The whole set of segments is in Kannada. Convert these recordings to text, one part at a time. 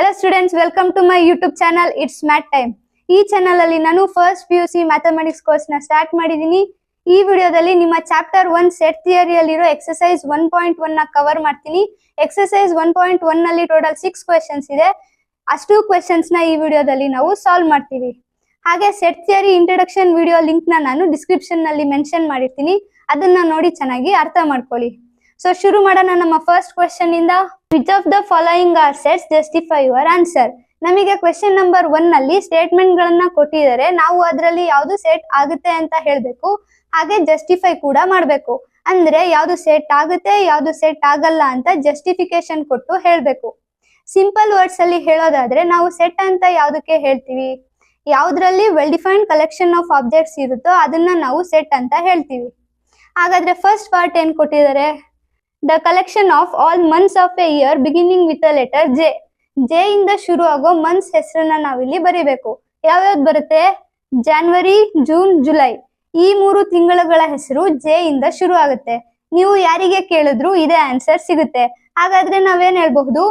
Hello students, welcome to my YouTube channel. It's Math Time. ಈ ಚಾನೆಲ್ ಅಲ್ಲಿ ನಾನು ಫಸ್ಟ್ PUC ಮ್ಯಾಥಮೆಟಿಕ್ಸ್ ಕೋರ್ಸ್ ನ ಸ್ಟಾರ್ಟ್ ಮಾಡಿದೀನಿ. ಈ ವಿಡಿಯೋದಲ್ಲಿ ನಿಮ್ಮ ಚಾಪ್ಟರ್ 1 ಸೆಟ್ ಥಿಯರಿ ಅಲ್ಲಿರೋ ಎಕ್ಸರ್ಸೈಸ್ 1.1 ನ ಕವರ್ ಮಾಡ್ತೀನಿ. ಎಕ್ಸರ್ಸೈಸ್ 1.1 ನಲ್ಲಿ ಟೋಟಲ್ 6 ಕ್ವೆಶ್ಚನ್ಸ್ ಇದೆ. ಅಷ್ಟು ಕ್ವೆಶ್ಚನ್ಸ್ ನ ಈ ವಿಡಿಯೋದಲ್ಲಿ ನಾವು ಸಾಲ್ವ್ ಮಾಡ್ತೀವಿ. ಹಾಗೆ set theory introduction video link ನ ನಾನು ಡಿಸ್ಕ್ರಿಪ್ಷನ್ ನಲ್ಲಿ ಮೆನ್ಷನ್ ಮಾಡಿರ್ತೀನಿ. ಅದನ್ನ ನೋಡಿ ಚೆನ್ನಾಗಿ ಅರ್ಥ ಮಾಡ್ಕೊಳ್ಳಿ. ಸೊ ಶುರು ಮಾಡೋಣ ನಮ್ಮ ಫಸ್ಟ್ ಕ್ವೆಶ್ಚನ್ ಇಂದ. Which of the following are sets justify your answer. ನಮಗೆ ಕ್ವೆಶ್ಚನ್ ನಂಬರ್ 1 ನಲ್ಲಿ ಸ್ಟೇಟ್ಮೆಂಟ್ ಗಳನ್ನ ಕೊಟ್ಟಿದ್ದಾರೆ. ನಾವು ಅದರಲ್ಲಿ ಯಾವ್ದು ಸೆಟ್ ಆಗುತ್ತೆ ಅಂತ ಹೇಳ್ಬೇಕು, ಹಾಗೆ ಜಸ್ಟಿಫೈ ಕೂಡ ಮಾಡ್ಬೇಕು. ಅಂದ್ರೆ ಯಾವ್ದು ಸೆಟ್ ಆಗುತ್ತೆ ಯಾವ್ದು ಸೆಟ್ ಆಗಲ್ಲ ಅಂತ ಜಸ್ಟಿಫಿಕೇಶನ್ ಕೊಟ್ಟು ಹೇಳ್ಬೇಕು. ಸಿಂಪಲ್ ವರ್ಡ್ಸ್ ಅಲ್ಲಿ ಹೇಳೋದಾದ್ರೆ ನಾವು ಸೆಟ್ ಅಂತ ಯಾವ್ದಕ್ಕೆ ಹೇಳ್ತೀವಿ, ಯಾವ್ದ್ರಲ್ಲಿ well defined collection of objects ಇರುತ್ತೋ ಅದನ್ನ ನಾವು ಸೆಟ್ ಅಂತ ಹೇಳ್ತೀವಿ. ಹಾಗಾದ್ರೆ ಫಸ್ಟ್ ಪಾರ್ಟ್ ಏನ್ ಕೊಟ್ಟಿದ್ದಾರೆ, the collection of all months of A year beginning with a letter J. J ಇಂದ ಶುರು ಆಗೋ ಮಂತ್ಸ್ ಹೆಸರನ್ನ ನಾವಿಲ್ಲಿ ಬರೀಬೇಕು. ಯಾವ್ಯಾವ್ದು ಬರುತ್ತೆ, ಜಾನ್ವರಿ, ಜೂನ್, ಜುಲೈ. ಈ 3 ತಿಂಗಳುಗಳ ಹೆಸರು ಜೆ ಇಂದ ಶುರು ಆಗುತ್ತೆ. ನೀವು ಯಾರಿಗೆ ಕೇಳಿದ್ರು ಇದೇ ಆನ್ಸರ್ ಸಿಗುತ್ತೆ. ಹಾಗಾದ್ರೆ ನಾವೇನ್ ಹೇಳ್ಬಹುದು,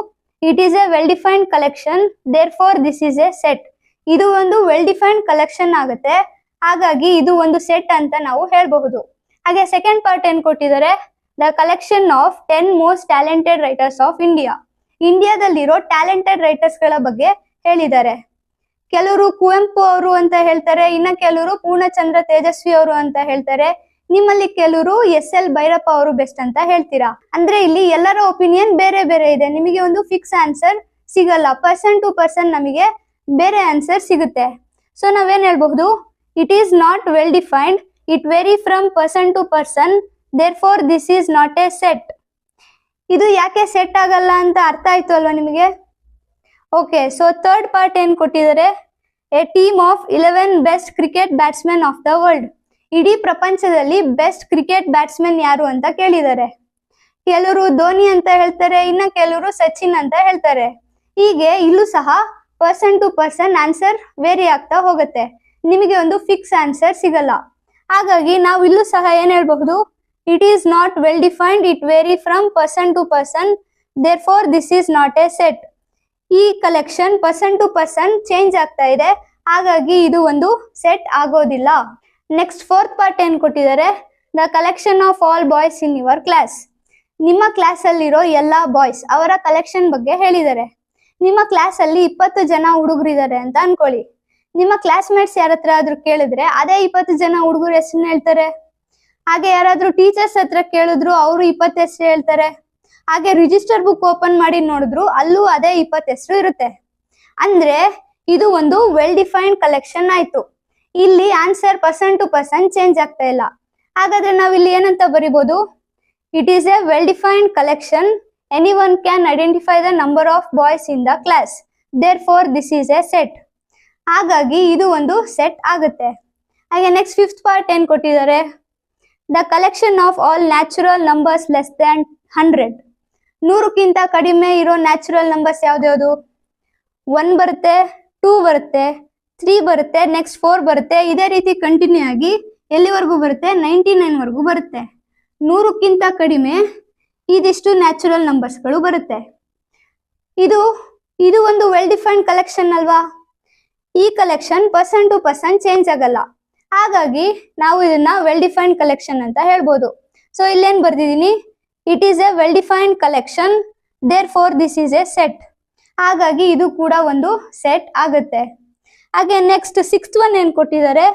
it is a well defined collection, therefore this is a set. ಇದು ಒಂದು ವೆಲ್ ಡಿಫೈನ್ಡ್ ಕಲೆಕ್ಷನ್ ಆಗುತ್ತೆ, ಹಾಗಾಗಿ ಇದು ಒಂದು ಸೆಟ್ ಅಂತ ನಾವು ಹೇಳ್ಬಹುದು. ಹಾಗೆ ಸೆಕೆಂಡ್ ಪಾರ್ಟ್ ಏನ್ ಕೊಟ್ಟಿದ್ದಾರೆ, the collection of 10 most talented writers of India. ಇಂಡಿಯಾದಲ್ಲಿರೋ ಟ್ಯಾಲೆಂಟೆಡ್ ರೈಟರ್ಸ್ ಗಳ ಬಗ್ಗೆ ಹೇಳಿದ್ದಾರೆ. ಕೆಲವರು ಕುವೆಂಪು ಅವರು ಅಂತ ಹೇಳ್ತಾರೆ, ಇನ್ನ ಕೆಲವರು ಪೂರ್ಣಚಂದ್ರ ತೇಜಸ್ವಿ ಅವರು ಅಂತ ಹೇಳ್ತಾರೆ. ನಿಮ್ಮಲ್ಲಿ ಕೆಲವರು SL ಭೈರಪ್ಪ ಅವರು ಬೆಸ್ಟ್ ಅಂತ ಹೇಳ್ತೀರಾ. ಅಂದ್ರೆ ಇಲ್ಲಿ ಎಲ್ಲರ ಒಪಿನಿಯನ್ ಬೇರೆ ಬೇರೆ ಇದೆ. ನಿಮಗೆ ಒಂದು ಫಿಕ್ಸ್ ಆನ್ಸರ್ ಸಿಗಲ್ಲ. ಪರ್ಸನ್ ಟು ಪರ್ಸನ್ ನಮಗೆ ಬೇರೆ ಆನ್ಸರ್ ಸಿಗುತ್ತೆ. ಸೊ ನಾವೇನ್ ಹೇಳ್ಬಹುದು, it is not well defined, it vary from person to person, therefore this is not a set. ಇದು ಯಾಕೆ ಸೆಟ್ ಆಗಲ್ಲ ಅಂತ ಅರ್ಥ ಆಯ್ತು ಅಲ್ವಾ ನಿಮಗೆ. ಓಕೆ, ಸೊ ಥರ್ಡ್ ಪಾರ್ಟ್ ಏನ್ ಕೊಟ್ಟಿದ್ದಾರೆ, A team of 11 best cricket batsman of the world. ಇಡೀ ಪ್ರಪಂಚದಲ್ಲಿ ಬೆಸ್ಟ್ ಕ್ರಿಕೆಟ್ ಬ್ಯಾಟ್ಸ್ಮನ್ ಯಾರು ಅಂತ ಕೇಳಿದ್ದಾರೆ. ಕೆಲವರು ಧೋನಿ ಅಂತ ಹೇಳ್ತಾರೆ, ಇನ್ನ ಕೆಲವರು ಸಚಿನ್ ಅಂತ ಹೇಳ್ತಾರೆ. ಹೀಗೆ ಇಲ್ಲೂ ಸಹ person to person answer vary ಆಗ್ತಾ ಹೋಗುತ್ತೆ. ನಿಮಗೆ ಒಂದು ಫಿಕ್ಸ್ ಆನ್ಸರ್ ಸಿಗಲ್ಲ. ಹಾಗಾಗಿ ನಾವು ಇಲ್ಲೂ ಸಹ ಏನ್ ಹೇಳ್ಬಹುದು, it is not well defined, it vary from person to person, therefore this is not a set. ಈ collection person to person change ಆಗ್ತಾ ಇದೆ, ಹಾಗಾಗಿ ಇದು ಒಂದು ಸೆಟ್ ಆಗೋದಿಲ್ಲ. ನೆಕ್ಸ್ಟ್ ಫೋರ್ತ್ ಪಾರ್ಟ್ ಏನ್ ಕೊಟ್ಟಿದ್ದಾರೆ, the collection of all boys in your class. ನಿಮ್ಮ ಕ್ಲಾಸ್ ಅಲ್ಲಿರೋ ಎಲ್ಲಾ ಬಾಯ್ಸ್ ಅವರ ಕಲೆಕ್ಷನ್ ಬಗ್ಗೆ ಹೇಳಿದ್ದಾರೆ. ನಿಮ್ಮ ಕ್ಲಾಸ್ ಅಲ್ಲಿ 20 ಜನ ಹುಡುಗರಿದ್ದಾರೆ ಅಂತ ಅನ್ಕೊಳ್ಳಿ. ನಿಮ್ಮ ಕ್ಲಾಸ್ ಮೇಟ್ಸ್ ಯಾರ ಹತ್ರ ಆದ್ರೂ ಕೇಳಿದ್ರೆ ಅದೇ 20 ಜನ ಹುಡುಗರ ಹೆಸರನ್ನ ಹೇಳ್ತಾರೆ. ಹಾಗೆ ಯಾರಾದ್ರೂ ಟೀಚರ್ಸ್ ಹತ್ರ ಕೇಳಿದ್ರು ಅವರು 20 ಹೆಸರು ಹೇಳ್ತಾರೆ. ಹಾಗೆ ರಿಜಿಸ್ಟರ್ ಬುಕ್ ಓಪನ್ ಮಾಡಿ ನೋಡಿದ್ರು ಅಲ್ಲೂ ಅದೇ 20 ಹೆಸರು ಇರುತ್ತೆ. ಅಂದ್ರೆ ಇದು ಒಂದು ವೆಲ್ ಡಿಫೈನ್ಡ್ ಕಲೆಕ್ಷನ್ ಆಯ್ತು. ಇಲ್ಲಿ answer person to person change ಆಗ್ತಾ ಇಲ್ಲ. ಹಾಗಾದ್ರೆ ನಾವಿಲ್ಲಿ ಏನಂತ ಬರಿಬಹುದು, it is a well defined collection, anyone can identify the number of boys in the class, therefore this is a set. ಹಾಗಾಗಿ ಇದು ಒಂದು ಸೆಟ್ ಆಗುತ್ತೆ. ಹಾಗೆ ನೆಕ್ಸ್ಟ್ ಫಿಫ್ತ್ ಪಾರ್ಟ್ ಏನ್ ಕೊಟ್ಟಿದ್ದಾರೆ, the collection of all natural numbers less than 100. 100ಕ್ಕಿಂತ ಕಡಿಮೆ ಇರೋ ನ್ಯಾಚುರಲ್ ನಂಬರ್ಸ್ ಯಾವ್ದ್ಯಾವ್ದು, 1 ಬರುತ್ತೆ, 2 ಬರುತ್ತೆ, 3 ಬರುತ್ತೆ, ನೆಕ್ಸ್ಟ್ 4 ಬರುತ್ತೆ. ಇದೇ ರೀತಿ ಕಂಟಿನ್ಯೂ ಆಗಿ ಎಲ್ಲಿವರೆಗೂ ಬರುತ್ತೆ, 99 ವರೆಗೂ ಬರುತ್ತೆ. 100ಕ್ಕಿಂತ ಕಡಿಮೆ ಇದಿಷ್ಟು ನ್ಯಾಚುರಲ್ ನಂಬರ್ಸ್ಗಳು ಬರುತ್ತೆ. ಇದು ಒಂದು ವೆಲ್ ಡಿಫೈನ್ಡ್ ಕಲೆಕ್ಷನ್ ಅಲ್ವಾ. ಈ collection person to person change ಆಗಲ್ಲ, ಹಾಗಾಗಿ ನಾವು ಇದನ್ನ ವೆಲ್ ಡಿಫೈನ್ಡ್ ಕಲೆಕ್ಷನ್ ಅಂತ ಹೇಳ್ಬೋದು. ಸೊ ಇಲ್ಲೇನ್ ಬರ್ದಿದೀನಿ, it is a well defined collection, therefore this is a set. ಹಾಗಾಗಿ ಇದು ಕೂಡ ಒಂದು ಸೆಟ್ ಆಗುತ್ತೆ. ಹಾಗೆ ನೆಕ್ಸ್ಟ್ 6th ಒನ್ ಏನ್ ಕೊಟ್ಟಿದ್ದಾರೆ,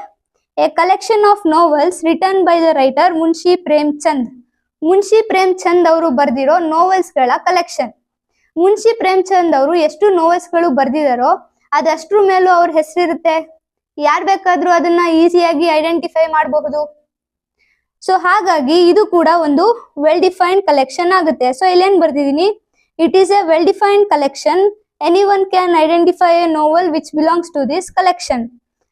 a collection of novels written by the writer Munshi Prem Chand. Munshi Prem Chand ಅವರು ಬರ್ದಿರೋ ನೋವೆಲ್ಸ್ ಗಳ ಕಲೆಕ್ಷನ್. ಮುನ್ಷಿ ಪ್ರೇಮ್ ಚಂದ್ ಅವರು ಎಷ್ಟು ನೋವೆಲ್ಸ್ ಗಳು ಬರ್ದಿದಾರೋ ಅದಷ್ಟ್ರ ಮೇಲೂ ಅವ್ರ ಹೆಸರಿರುತ್ತೆ. ಯಾರ್ ಬೇಕಾದ್ರೂ ಅದನ್ನ ಈಸಿಯಾಗಿ ಐಡೆಂಟಿಫೈ ಮಾಡಬಹುದು. ಸೊ ಹಾಗಾಗಿ ಇದು ಕೂಡ ಒಂದು ವೆಲ್ ಡಿಫೈನ್ಡ್ ಕಲೆಕ್ಷನ್ ಆಗುತ್ತೆ. ಸೊ ಇಲ್ಲೇನ್ ಬರ್ದಿದೀನಿ, it is a well defined collection, anyone can identify a novel which belongs to this collection.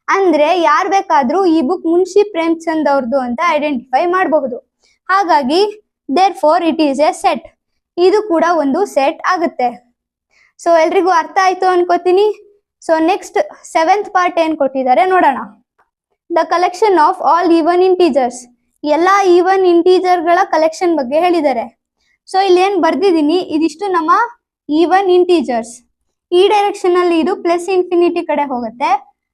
ಅಂದ್ರೆ ಯಾರ್ ಬೇಕಾದ್ರೂ ಈ ಬುಕ್ ಮುನ್ಷಿ ಪ್ರೇಮ್ ಚಂದ್ ಅವ್ರದ್ದು ಅಂತ ಐಡೆಂಟಿಫೈ ಮಾಡಬಹುದು. ಹಾಗಾಗಿ therefore it is a set. ಇದು ಕೂಡ ಒಂದು ಸೆಟ್ ಆಗುತ್ತೆ. ಸೊ ಎಲ್ರಿಗೂ ಅರ್ಥ ಆಯ್ತು ಅನ್ಕೋತೀನಿ. ಸೊ ನೆಕ್ಸ್ಟ್ 7th ಪಾರ್ಟ್ ಏನ್ ಕೊಟ್ಟಿದ್ದಾರೆ ನೋಡೋಣ. The collection of all even integers. ಎಲ್ಲಾ ಈವನ್ ಇಂಟೀಜರ್ ಗಳ ಕಲೆಕ್ಷನ್ ಬಗ್ಗೆ ಹೇಳಿದ್ದಾರೆ. ಸೊ ಇಲ್ಲಿ ಏನ್ ಬರ್ದಿದೀನಿ, ಇದಿಷ್ಟು ನಮ್ಮ ಈವನ್ ಇಂಟೀಜರ್ಸ್. ಈ ಡೈರೆಕ್ಷನ್ ಅಲ್ಲಿ ಇದು ಪ್ಲಸ್ ಇನ್ಫಿನಿಟಿ ಕಡೆ ಹೋಗುತ್ತೆ,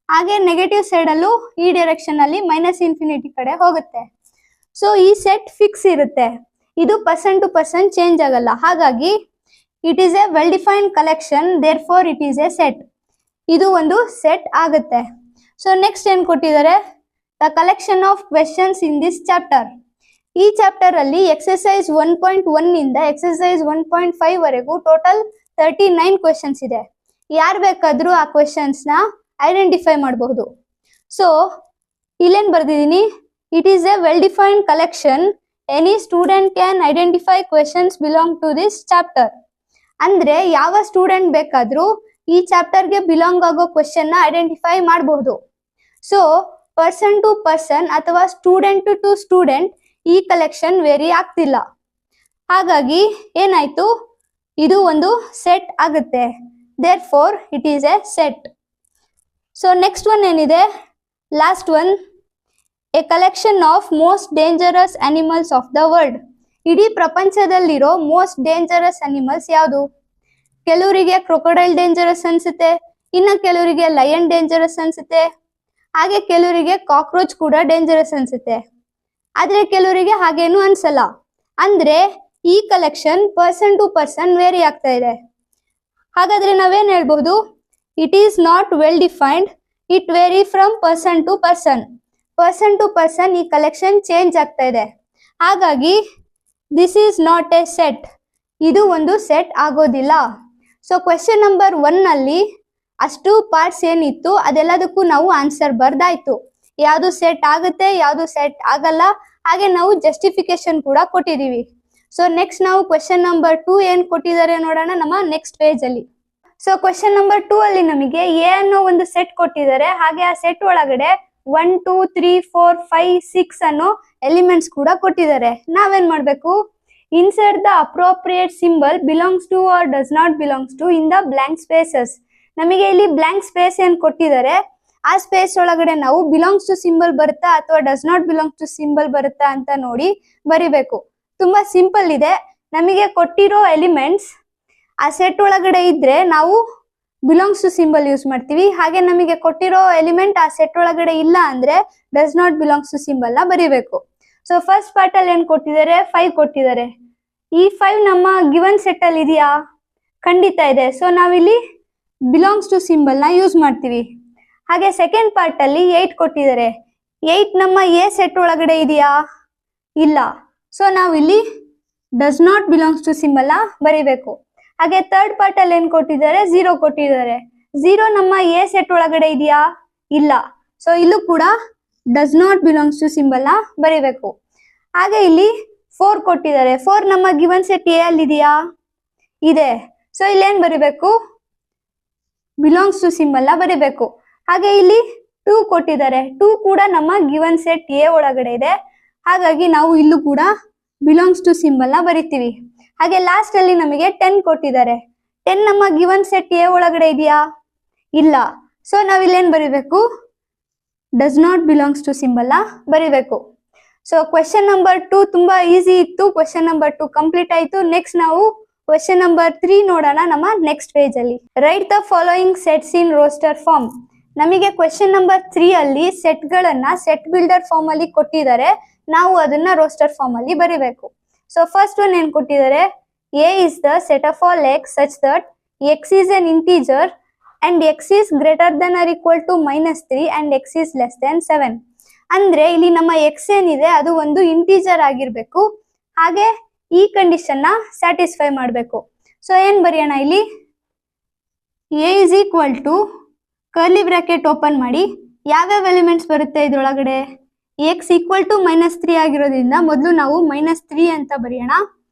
ಹಾಗೆ ನೆಗೆಟಿವ್ ಸೈಡ್ ಅಲ್ಲೂ ಈ ಡೈರೆಕ್ಷನ್ ಅಲ್ಲಿ ಮೈನಸ್ ಇನ್ಫಿನಿಟಿ ಕಡೆ ಹೋಗುತ್ತೆ. ಸೊ ಈ ಸೆಟ್ ಫಿಕ್ಸ್ ಇರುತ್ತೆ, ಇದು ಪರ್ಸನ್ ಟು ಪರ್ಸನ್ ಚೇಂಜ್ ಆಗಲ್ಲ. ಹಾಗಾಗಿ it is a well defined collection, therefore it is a set. ಇದು ಒಂದು ಸೆಟ್ ಆಗುತ್ತೆ. ಸೊ ನೆಕ್ಸ್ಟ್ ಏನ್ ಕೊಟ್ಟಿದ್ದಾರೆ, the collection of questions in this chapter. ಈ ಚಾಪ್ಟರ್ ಅಲ್ಲಿ ಎಕ್ಸರ್ಸೈಸ್ 1.1 ಇಂದ ಎಕ್ಸರ್ಸೈಸ್ 1.5 ವರೆಗೂ ಟೋಟಲ್ 39 ಕ್ವೆಶನ್ಸ್ ಇದೆ. ಯಾರು ಬೇಕಾದ್ರೂ ಆ ಕ್ವೆಶನ್ಸ್ ನ ಐಡೆಂಟಿಫೈ ಮಾಡಬಹುದು. ಸೊ ಇಲ್ಲೇನ್ ಬರ್ದಿದ್ದೀನಿ, it is a well defined collection, any student can identify questions belong to this chapter. ಅಂದ್ರೆ ಯಾವ ಸ್ಟೂಡೆಂಟ್ ಬೇಕಾದ್ರೂ ಈ ಚಾಪ್ಟರ್ಗೆ ಬಿಲಾಂಗ್ ಆಗೋ ಕ್ವೆಶನ್ ನ ಐಡೆಂಟಿಫೈ ಮಾಡಬಹುದು. ಸೊ ಪರ್ಸನ್ ಟು ಪರ್ಸನ್ ಅಥವಾ ಸ್ಟೂಡೆಂಟ್ ಟು ಸ್ಟೂಡೆಂಟ್ ಈ ಕಲೆಕ್ಷನ್ ವೇರಿ ಆಗ್ತಿಲ್ಲ. ಹಾಗಾಗಿ ಏನಾಯ್ತು, ಇದು ಒಂದು ಸೆಟ್ ಆಗುತ್ತೆ. Therefore it is a set. So next one ಏನಿದೆ, last one, a collection of most dangerous animals of the world. ಇಡೀ ಪ್ರಪಂಚದಲ್ಲಿರೋ ಮೋಸ್ಟ್ ಡೇಂಜರಸ್ ಅನಿಮಲ್ಸ್ ಯಾವುದು? ಕೆಲವರಿಗೆ ಕ್ರೊಕೊಡೈಲ್ ಡೇಂಜರಸ್ ಅನ್ಸುತ್ತೆ, ಇನ್ನು ಕೆಲವರಿಗೆ ಲಯನ್ ಡೇಂಜರಸ್ ಅನ್ಸುತ್ತೆ, ಹಾಗೆ ಕೆಲವರಿಗೆ ಕಾಕ್ರೋಚ್ ಕೂಡ ಡೇಂಜರಸ್ ಅನ್ಸುತ್ತೆ. ಆದ್ರೆ ಕೆಲವರಿಗೆ ಹಾಗೇನು ಅನ್ಸಲ್ಲ. ಅಂದ್ರೆ ಈ collection person to person vary ಆಗ್ತಾ ಇದೆ. ಹಾಗಾದ್ರೆ ನಾವೇನ್ ಹೇಳ್ಬಹುದು, it is not well defined, it vary from person to person. Person to person ಈ ಕಲೆಕ್ಷನ್ ಚೇಂಜ್ ಆಗ್ತಾ ಇದೆ. ಹಾಗಾಗಿ this is not a set, ಇದು ಒಂದು ಸೆಟ್ ಆಗೋದಿಲ್ಲ. ಸೊ ಕ್ವೆಶನ್ ನಂಬರ್ 1 ಅಲ್ಲಿ ಅಷ್ಟು ಪಾರ್ಟ್ಸ್ ಏನಿತ್ತು ಅದೆಲ್ಲದಕ್ಕೂ ನಾವು ಆನ್ಸರ್ ಬರ್ದಾಯ್ತು. ಯಾವುದು ಸೆಟ್ ಆಗುತ್ತೆ, ಯಾವುದು ಸೆಟ್ ಆಗಲ್ಲ, ಹಾಗೆ ನಾವು ಜಸ್ಟಿಫಿಕೇಶನ್ ಕೂಡ ಕೊಟ್ಟಿದೀವಿ. ಸೊ ನೆಕ್ಸ್ಟ್ ನಾವು ಕ್ವೆಶನ್ ನಂಬರ್ 2 ಏನ್ ಕೊಟ್ಟಿದ್ದಾರೆ ನೋಡೋಣ ನಮ್ಮ ನೆಕ್ಸ್ಟ್ ಪೇಜ್ ಅಲ್ಲಿ. ಸೊ ಕ್ವೆಶನ್ ನಂಬರ್ 2 ಅಲ್ಲಿ ನಮಗೆ ಎ ಅನ್ನೋ ಒಂದು ಸೆಟ್ ಕೊಟ್ಟಿದ್ದಾರೆ, ಹಾಗೆ ಆ ಸೆಟ್ ಒಳಗಡೆ 1 2 3 4 5 6 ಅನ್ನೋ ಎಲಿಮೆಂಟ್ಸ್ ಕೂಡ ಕೊಟ್ಟಿದ್ದಾರೆ. ನಾವೇನ್ ಮಾಡ್ಬೇಕು, insert the appropriate symbol belongs to or does not belongs to in the blank spaces. ನಮಗೆ ಇಲ್ಲಿ ಬ್ಲಾಂಕ್ ಸ್ಪೇಸ್ ಏನ್ ಕೊಟ್ಟಿದ್ದಾರೆ ಆ ಸ್ಪೇಸ್ ಒಳಗಡೆ ನಾವು ಬಿಲಾಂಗ್ಸ್ ಟು ಸಿಂಬಲ್ ಬರುತ್ತಾ ಅಥವಾ does not belongs to symbol ಬರುತ್ತಾ ಅಂತ ನೋಡಿ ಬರಿಬೇಕು. ತುಂಬಾ ಸಿಂಪಲ್ ಇದೆ. ನಮಗೆ ಕೊಟ್ಟಿರೋ ಎಲಿಮೆಂಟ್ಸ್ ಆ ಸೆಟ್ ಒಳಗಡೆ ಇದ್ರೆ ನಾವು ಬಿಲಾಂಗ್ಸ್ ಟು ಸಿಂಬಲ್ ಯೂಸ್ ಮಾಡ್ತೀವಿ. ಹಾಗೆ ನಮಗೆ ಕೊಟ್ಟಿರೋ ಎಲಿಮೆಂಟ್ ಆ ಸೆಟ್ ಒಳಗಡೆ ಇಲ್ಲ ಅಂದ್ರೆ does not belongs to symbol ನ ಬರಿಬೇಕು. ಸೊ ಫಸ್ಟ್ ಪಾರ್ಟ್ ಅಲ್ಲಿ ಏನ್ ಕೊಟ್ಟಿದ್ದಾರೆ, 5 ಕೊಟ್ಟಿದ್ದಾರೆ. ಈ 5 ನಮ್ಮ ಗಿವನ್ ಸೆಟ್ ಅಲ್ಲಿ ಇದೆಯಾ? ಖಂಡಿತ ಇದೆ. ಸೊ ನಾವಿಲ್ಲಿ ಬಿಲಾಂಗ್ಸ್ ಟು ಸಿಂಬಲ್ ನ ಯೂಸ್ ಮಾಡ್ತೀವಿ. ಹಾಗೆ ಸೆಕೆಂಡ್ ಪಾರ್ಟ್ ಅಲ್ಲಿ 8 ಕೊಟ್ಟಿದ್ದಾರೆ. 8 ನಮ್ಮ ಎ ಸೆಟ್ ಒಳಗಡೆ ಇದೆಯಾ? ಇಲ್ಲ. ಸೊ ನಾವಿಲ್ಲಿ does not belongs to symbol ನ ಬರಿಬೇಕು. ಹಾಗೆ ಥರ್ಡ್ ಪಾರ್ಟ್ ಅಲ್ಲಿ ಏನ್ ಕೊಟ್ಟಿದ್ದಾರೆ, 0 ಕೊಟ್ಟಿದ್ದಾರೆ. 0 ನಮ್ಮ ಎ ಸೆಟ್ ಒಳಗಡೆ ಇದೆಯಾ? ಇಲ್ಲ. ಸೊ ಇಲ್ಲೂ ಕೂಡ does not belongs to symbol ನ ಬರಿಬೇಕು. ಹಾಗೆ ಇಲ್ಲಿ 4 ಕೊಟ್ಟಿದ್ದಾರೆ. 4 ನಮ್ಮ ಗಿವನ್ ಸೆಟ್ ಎ ಅಲ್ಲಿ ಇದೆಯಾ? ಇದೆ. ಸೊ ಇಲ್ಲಿ ಏನ್ ಬರಿಬೇಕು, ಬಿಲಾಂಗ್ಸ್ ಟು ಸಿಂಬಲ್ ನ ಬರಿಬೇಕು. ಹಾಗೆ ಇಲ್ಲಿ 2 ಕೊಟ್ಟಿದ್ದಾರೆ. 2 ಕೂಡ ನಮ್ಮ ಗಿವನ್ ಸೆಟ್ ಎ ಒಳಗಡೆ ಇದೆ. ಹಾಗಾಗಿ ನಾವು ಇಲ್ಲೂ ಕೂಡ ಬಿಲಾಂಗ್ಸ್ ಟು ಸಿಂಬಲ್ ನ ಬರಿತೀವಿ. ಹಾಗೆ ಲಾಸ್ಟ್ ಅಲ್ಲಿ ನಮಗೆ 10 ಕೊಟ್ಟಿದ್ದಾರೆ. 10 ನಮ್ಮ ಗಿವನ್ ಸೆಟ್ ಎ ಒಳಗಡೆ ಇದೆಯಾ? ಇಲ್ಲ. ಸೊ ನಾವಿಲ್ಲೇನ್ ಬರಿಬೇಕು, does not belongs to symbol ನ ಬರಿಬೇಕು. ಸೊ ಕ್ವೆಶನ್ ನಂಬರ್ 2 ತುಂಬಾ ಈಸಿ ಇತ್ತು. ಕ್ವೆಶನ್ ನಂಬರ್ 2 ಕಂಪ್ಲೀಟ್ ಆಯ್ತು. ನೆಕ್ಸ್ಟ್ ನಾವು ಕ್ವೆಶನ್ ನಂಬರ್ 3 ನೋಡೋಣ ನಮ್ಮ ನೆಕ್ಸ್ಟ್ ಪೇಜ್ ಅಲ್ಲಿ. Write the following sets in roster form. ನಮಗೆ ಕ್ವೆಶನ್ ನಂಬರ್ 3 ಅಲ್ಲಿ ಸೆಟ್ ಗಳನ್ನ ಸೆಟ್ ಬಿಲ್ಡರ್ ಫಾರ್ಮ್ ಅಲ್ಲಿ ಕೊಟ್ಟಿದ್ದಾರೆ. ನಾವು ಅದನ್ನ ರೋಸ್ಟರ್ ಫಾರ್ಮ್ ಅಲ್ಲಿ ಬರಿಬೇಕು. ಸೊ ಫಸ್ಟ್ ಒನ್ ಏನ್ ಕೊಟ್ಟಿದ್ದಾರೆ, A is the set of all x such that x is an integer and x is greater than or equal to -3 and x is less than 7. ಅಂದ್ರೆ ಇಲ್ಲಿ ನಮ್ಮ ಎಕ್ಸ್ ಏನಿದೆ ಅದು ಒಂದು ಇಂಟೀಜರ್ ಆಗಿರ್ಬೇಕು. ಹಾಗೆ ಈ ಕಂಡೀಷನ್ ನ ಸ್ಯಾಟಿಸ್ಫೈ ಮಾಡಬೇಕು. ಸೊ ಏನ್ ಬರೆಯೋಣ ಇಲ್ಲಿ, A is equal to curly bracket open ಮಾಡಿ ಯಾವ್ಯಾವ ಎಲಿಮೆಂಟ್ಸ್ ಬರುತ್ತೆ ಇದ್ರೊಳಗಡೆ. ಎಕ್ಸ್ ಈಕ್ವಲ್ ಟು -3 ಆಗಿರೋದ್ರಿಂದ ಮೊದಲು ನಾವು -3 ಅಂತ ಬರೆಯೋಣ.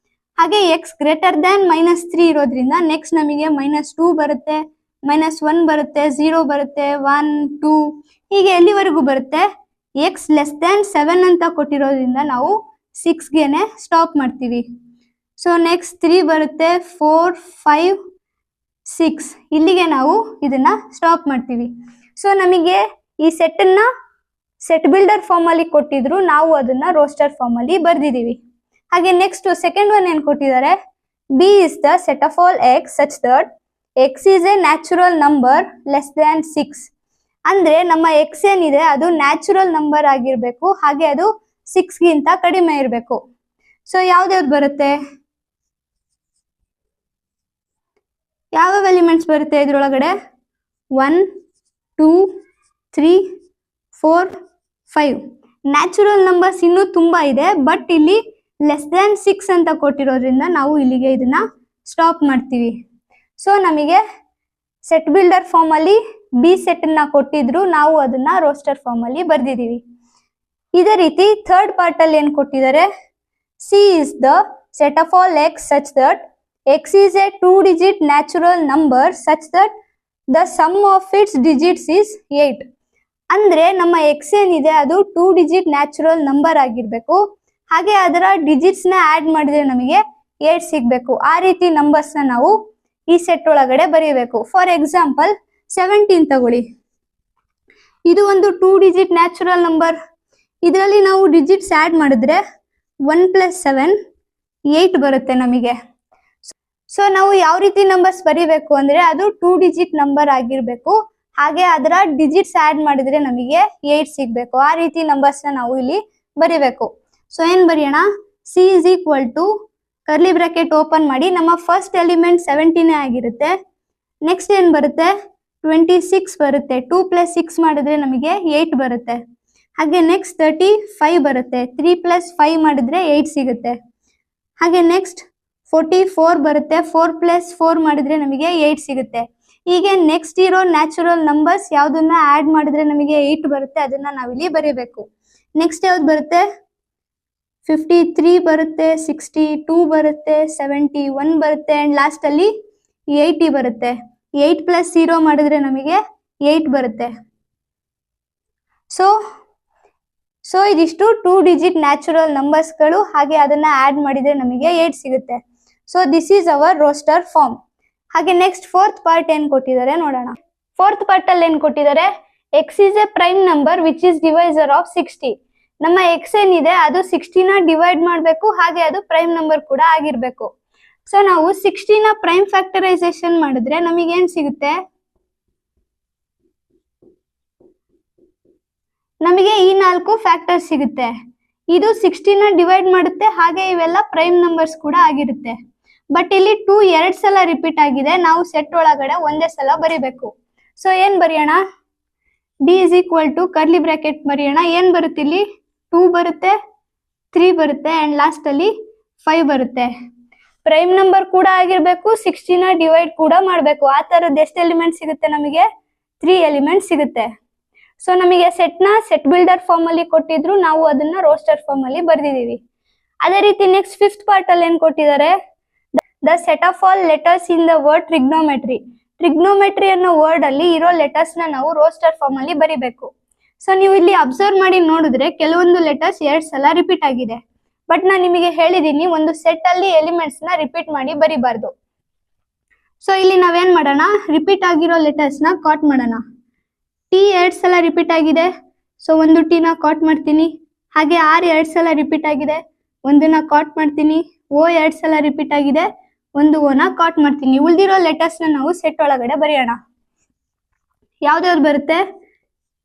ಹಾಗೆ ಎಕ್ಸ್ ಗ್ರೇಟರ್ ದ್ಯಾನ್ -3 ಇರೋದ್ರಿಂದ ನೆಕ್ಸ್ಟ್ ನಮಗೆ -2 ಬರುತ್ತೆ, -1 ಬರುತ್ತೆ, 0 ಬರುತ್ತೆ, 1 2 ಹೀಗೆ ಎಲ್ಲಿವರೆಗೂ ಬರುತ್ತೆ. ಎಕ್ಸ್ ಲೆಸ್ ದ್ಯಾನ್ 7 ಅಂತ ಕೊಟ್ಟಿರೋದ್ರಿಂದ ನಾವು 6ಗೆನೆ ಸ್ಟಾಪ್ ಮಾಡ್ತೀವಿ. ಸೊ ನೆಕ್ಸ್ಟ್ 3 ಬರುತ್ತೆ, 4 5 6 ಇಲ್ಲಿಗೆ ನಾವು ಇದನ್ನ ಸ್ಟಾಪ್ ಮಾಡ್ತೀವಿ. ಸೊ ನಮಗೆ ಈ ಸೆಟ್ ಅನ್ನ ಸೆಟ್ ಬಿಲ್ಡರ್ ಫಾರ್ಮ್ ಅಲ್ಲಿ ಕೊಟ್ಟಿದ್ರು, ನಾವು ಅದನ್ನ ರೋಸ್ಟರ್ ಫಾರ್ಮ್ ಅಲ್ಲಿ ಬರ್ದಿದೀವಿ. ಹಾಗೆ ನೆಕ್ಸ್ಟ್ ಸೆಕೆಂಡ್ ಒನ್ ಏನ್ ಕೊಟ್ಟಿದ್ದಾರೆ, B is the set of all x such that x is A natural number less than 6. ಅಂದ್ರೆ ನಮ್ಮ ಎಕ್ಸ್ ಏನಿದೆ ಅದು ನ್ಯಾಚುರಲ್ ನಂಬರ್ ಆಗಿರ್ಬೇಕು, ಹಾಗೆ ಅದು 6 ಗಿಂತ ಕಡಿಮೆ ಇರಬೇಕು. ಸೊ ಯಾವ್ದ್ಯಾವ್ದು ಬರುತ್ತೆ, ಯಾವ್ಯಾವ ಎಲಿಮೆಂಟ್ಸ್ ಬರುತ್ತೆ ಇದ್ರೊಳಗಡೆ? 1 2 3 4 5. ನ್ಯಾಚುರಲ್ ನಂಬರ್ಸ್ ಇನ್ನೂ ತುಂಬಾ ಇದೆ, ಬಟ್ ಇಲ್ಲಿ ಲೆಸ್ ದ್ಯಾನ್ 6 ಅಂತ ಕೊಟ್ಟಿರೋದ್ರಿಂದ ನಾವು ಇಲ್ಲಿಗೆ ಇದನ್ನ ಸ್ಟಾಪ್ ಮಾಡ್ತೀವಿ. ಸೊ ನಮಗೆ ಸೆಟ್ ಬಿಲ್ಡರ್ ಫಾರ್ಮ್ ಅಲ್ಲಿ ಬಿ ಸೆಟ್ ನ ಕೊಟ್ಟಿದ್ರು, ನಾವು ಅದನ್ನ ರೋಸ್ಟರ್ ಫಾರ್ಮ್ ಅಲ್ಲಿ ಬರ್ದಿದೀವಿ. ಇದೇ ರೀತಿ ಥರ್ಡ್ ಪಾರ್ಟ್ ಅಲ್ಲಿ ಏನ್ ಕೊಟ್ಟಿದ್ದಾರೆ, C is the set of all x such that x is a 2-digit natural number such that the sum of its digits is 8. ಅಂದ್ರೆ ನಮ್ಮ ಎಕ್ಸ್ ಏನಿದೆ ಅದು 2-digit ನ್ಯಾಚುರಲ್ ನಂಬರ್ ಆಗಿರ್ಬೇಕು, ಹಾಗೆ ಅದರ ಡಿಜಿಟ್ಸ್ ನ ಆಡ್ ಮಾಡಿದ್ರೆ ನಮಗೆ 8 ಸಿಗ್ಬೇಕು. ಆ ರೀತಿ ನಂಬರ್ಸ್ ನ ನಾವು ಈ ಸೆಟ್ ಒಳಗಡೆ ಬರೀಬೇಕು. ಫಾರ್ ಎಕ್ಸಾಂಪಲ್ 17 ತಗೊಳ್ಳಿ. ಇದು ಒಂದು 2-digit ನ್ಯಾಚುರಲ್ ನಂಬರ್. ಇದರಲ್ಲಿ ನಾವು ಡಿಜಿಟ್ಸ್ ಆಡ್ ಮಾಡಿದ್ರೆ 1 + 7 8 ಬರುತ್ತೆ ನಮಗೆ. ಸೊ ನಾವು ಯಾವ ರೀತಿ ನಂಬರ್ಸ್ ಬರೀಬೇಕು ಅಂದ್ರೆ ಅದು 2-digit ನಂಬರ್ ಆಗಿರ್ಬೇಕು, ಹಾಗೆ ಅದರ ಡಿಜಿಟ್ಸ್ ಆಡ್ ಮಾಡಿದ್ರೆ ನಮಗೆ 8 ಸಿಗ್ಬೇಕು. ಆ ರೀತಿ ನಂಬರ್ಸ್ ನ ನಾವು ಇಲ್ಲಿ ಬರೀಬೇಕು. ಸೊ ಏನ್ ಬರೆಯೋಣ, C is equal to curly bracket open ಮಾಡಿ, ನಮ್ಮ ಫಸ್ಟ್ ಎಲಿಮೆಂಟ್ 17 ಆಗಿರುತ್ತೆ. ನೆಕ್ಸ್ಟ್ ಏನ್ ಬರುತ್ತೆ, 26 ಬರುತ್ತೆ. 2 + 6 ಮಾಡಿದ್ರೆ ನಮಗೆ 8 ಬರುತ್ತೆ. ಹಾಗೆ ನೆಕ್ಸ್ಟ್ 35 ಬರುತ್ತೆ. 3 + 5 ಮಾಡಿದ್ರೆ 8 ಸಿಗುತ್ತೆ. ಹಾಗೆ ನೆಕ್ಸ್ಟ್ 44 ಬರುತ್ತೆ. 4 + 4 ಮಾಡಿದ್ರೆ ನಮಗೆ 8 ಸಿಗುತ್ತೆ. ಹೀಗೆ ನೆಕ್ಸ್ಟ್ ಇರೋ ನ್ಯಾಚುರಲ್ ನಂಬರ್ಸ್ ಯಾವ್ದನ್ನ ಆಡ್ ಮಾಡಿದ್ರೆ ನಮಗೆ 8 ಬರುತ್ತೆ ಅದನ್ನ ನಾವಿಲ್ಲಿ ಬರೀಬೇಕು. ನೆಕ್ಸ್ಟ್ ಯಾವ್ದು ಬರುತ್ತೆ, 53 ಬರುತ್ತೆ, 62 ಬರುತ್ತೆ, 71 ಬರುತ್ತೆ, ಅಂಡ್ ಲಾಸ್ಟ್ ಅಲ್ಲಿ 80 ಬರುತ್ತೆ. 8 + 0 ಮಾಡಿದ್ರೆ ನಮಗೆ 8 ಬರುತ್ತೆ. ಸೊ ಇದಿಷ್ಟು 2-digit ನ್ಯಾಚುರಲ್ ನಂಬರ್ಸ್ ಗಳು, ಹಾಗೆ ಅದನ್ನ ಆಡ್ ಮಾಡಿದ್ರೆ ನಮಗೆ 8 ಸಿಗುತ್ತೆ. So this is our roster form. ಹಾಗೆ ನೆಕ್ಸ್ಟ್ ಫೋರ್ತ್ ಪಾರ್ಟ್ ಏನ್ ಕೊಟ್ಟಿದ್ದಾರೆ ನೋಡೋಣ. ಫೋರ್ತ್ ಪಾರ್ಟ್ ಅಲ್ಲಿ ಏನ್ ಕೊಟ್ಟಿದ್ದಾರೆ, x is a prime number which is divisor of 60. ನಮ್ಮ ಎಕ್ಸ್ ಏನಿದೆ ಅದು 60 ನ ಡಿವೈಡ್ ಮಾಡಬೇಕು, ಹಾಗೆ ಅದು ಪ್ರೈಮ್ ನಂಬರ್ ಕೂಡ ಆಗಿರ್ಬೇಕು. ಸೊ ನಾವು 60 ನ ಪ್ರೈಮ್ ಫ್ಯಾಕ್ಟರೈಸೇಷನ್ ಮಾಡಿದ್ರೆ ನಮಗೆ ಏನ್ ಸಿಗುತ್ತೆ, ನಮಗೆ ಈ 4 ಫ್ಯಾಕ್ಟರ್ ಸಿಗುತ್ತೆ. ಇದು 60 ನ ಡಿವೈಡ್ ಮಾಡುತ್ತೆ, ಹಾಗೆ ಇವೆಲ್ಲ ಪ್ರೈಮ್ ನಂಬರ್ಸ್ ಕೂಡ ಆಗಿರುತ್ತೆ. ಬಟ್ ಇಲ್ಲಿ 2 2 ಸಲ ರಿಪೀಟ್ ಆಗಿದೆ, ನಾವು ಸೆಟ್ ಒಳಗಡೆ ಒಂದೇ ಸಲ ಬರಿಬೇಕು. ಸೊ ಏನ್ ಬರೆಯೋಣ, D is equal to curly bracket ಬರೆಯೋಣ. ಏನ್ ಬರುತ್ತೆ ಇಲ್ಲಿ, 2 ಬರುತ್ತೆ, 3 ಬರುತ್ತೆ, ಅಂಡ್ ಲಾಸ್ಟ್ ಅಲ್ಲಿ 5 ಬರುತ್ತೆ. ಪ್ರೈಮ್ ನಂಬರ್ ಕೂಡ ಆಗಿರ್ಬೇಕು, 60 ನ ಡಿವೈಡ್ ಕೂಡ ಮಾಡಬೇಕು. ಆ ತರದ್ದು ಎಷ್ಟು ಎಲಿಮೆಂಟ್ ಸಿಗುತ್ತೆ ನಮಗೆ, 3 ಎಲಿಮೆಂಟ್ ಸಿಗುತ್ತೆ. ಸೊ ನಮಗೆ ಸೆಟ್ ಬಿಲ್ಡರ್ ಫಾರ್ಮ್ ಅಲ್ಲಿ ಕೊಟ್ಟಿದ್ರು, ನಾವು ಅದನ್ನ ರೋಸ್ಟರ್ ಫಾರ್ಮ್ ಅಲ್ಲಿ ಬರ್ದಿದೀವಿ. ಅದೇ ರೀತಿ ನೆಕ್ಸ್ಟ್ ಫಿಫ್ತ್ ಪಾರ್ಟ್ ಅಲ್ಲಿ ಏನ್ ಕೊಟ್ಟಿದ್ದಾರೆ, the set of all letters in the word trigonometry. Trigonometry ಅನ್ನೋ ವರ್ಡ್ ಅಲ್ಲಿ ಇರೋ ಲೆಟರ್ಸ್ ನ ನಾವು ರೋಸ್ಟರ್ ಫಾರ್ಮ್ ಅಲ್ಲಿ ಬರಿಬೇಕು. ಸೊ ನೀವು ಇಲ್ಲಿ ಅಬ್ಸರ್ವ್ ಮಾಡಿ ನೋಡಿದ್ರೆ ಕೆಲವೊಂದು ಲೆಟರ್ಸ್ 2 ಸಲ ರಿಪೀಟ್ ಆಗಿದೆ. ಬಟ್ ನಾನು ನಿಮಗೆ ಹೇಳಿದೀನಿ, ಒಂದು ಸೆಟ್ ಅಲ್ಲಿ ಎಲಿಮೆಂಟ್ಸ್ ನ ರಿಪೀಟ್ ಮಾಡಿ ಬರಿಬಾರ್ದು. ಸೊ ಇಲ್ಲಿ ನಾವೇನ್ ಮಾಡೋಣ, ರಿಪೀಟ್ ಆಗಿರೋ ಲೆಟರ್ಸ್ ನ ಕಾಟ್ ಮಾಡೋಣ. ಟಿ 2 ಸಲ ರಿಪೀಟ್ ಆಗಿದೆ, ಸೊ ಒಂದು ಟಿ ನ ಕಾಟ್ ಮಾಡ್ತೀನಿ. ಹಾಗೆ ಆರ್ 2 ಸಲ ರಿಪೀಟ್ ಆಗಿದೆ, ಒಂದನ್ನ ಕಾಟ್ ಮಾಡ್ತೀನಿ. ಓ 2 ಸಲ ರಿಪೀಟ್ ಆಗಿದೆ, ಒಂದು ಓನ ಕಾಟ್ ಮಾಡ್ತೀನಿ. ಉಳಿದಿರೋ ಲೆಟರ್ಸ್ ನ ನಾವು ಸೆಟ್ ಒಳಗಡೆ ಬರೆಯೋಣ. ಯಾವ್ದಾವ್ದು ಬರುತ್ತೆ,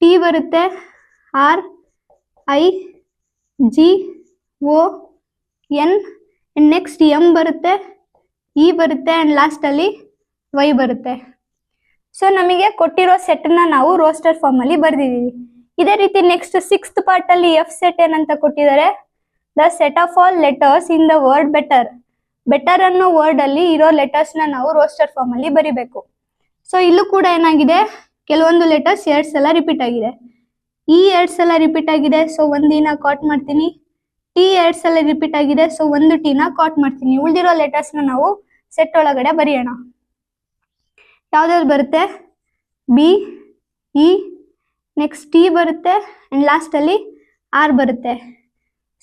ಟಿ ಬರುತ್ತೆ, R, I, G, O, N, next M ಬರುತ್ತೆ, ಇ ಬರುತ್ತೆ, ಅಂಡ್ ಲಾಸ್ಟ್ ಅಲ್ಲಿ ವೈ ಬರುತ್ತೆ. ಸೊ ನಮಗೆ ಕೊಟ್ಟಿರೋ ಸೆಟ್ ನ ನಾವು ರೋಸ್ಟರ್ ಫಾರ್ಮ್ ಅಲ್ಲಿ ಬರ್ದಿದೀವಿ. ಇದೇ ರೀತಿ ನೆಕ್ಸ್ಟ್ 6th ಪಾರ್ಟ್ ಅಲ್ಲಿ ಎಫ್ ಸೆಟ್ ಏನಂತ ಕೊಟ್ಟಿದ್ದಾರೆ, the set of all letters in the word better. Better ಅನ್ನೋ ವರ್ಡ್ ಅಲ್ಲಿ ಇರೋ ಲೆಟರ್ಸ್ ನ ನಾವು ರೋಸ್ಟರ್ ಫಾರ್ಮ್ ಅಲ್ಲಿ ಬರಿಬೇಕು. ಸೊ ಇಲ್ಲೂ ಕೂಡ ಏನಾಗಿದೆ, ಕೆಲವೊಂದು ಲೆಟರ್ಸ್ 2 ಸಲ ರಿಪೀಟ್ ಆಗಿದೆ. ಈ 2 ಸಲ ರಿಪೀಟ್ ಆಗಿದೆ, ಸೊ ಒಂದಿನ ಕಾಟ್ ಮಾಡ್ತೀನಿ. ಟಿ 2 ಸಲ ರಿಪೀಟ್ ಆಗಿದೆ, ಸೊ ಒಂದು ಟಿ ನ ಕಾಟ್ ಮಾಡ್ತೀನಿ. ಉಳಿದಿರೋ ಲೆಟರ್ಸ್ ನ ನಾವು ಸೆಟ್ ಒಳಗಡೆ ಬರೆಯೋಣ. ಯಾವ್ದಾವ್ದು ಬರುತ್ತೆ, ಬಿ, ಇ, ನೆಕ್ಸ್ಟ್ ಟಿ ಬರುತ್ತೆ, ಅಂಡ್ ಲಾಸ್ಟ್ ಅಲ್ಲಿ ಆರ್ ಬರುತ್ತೆ.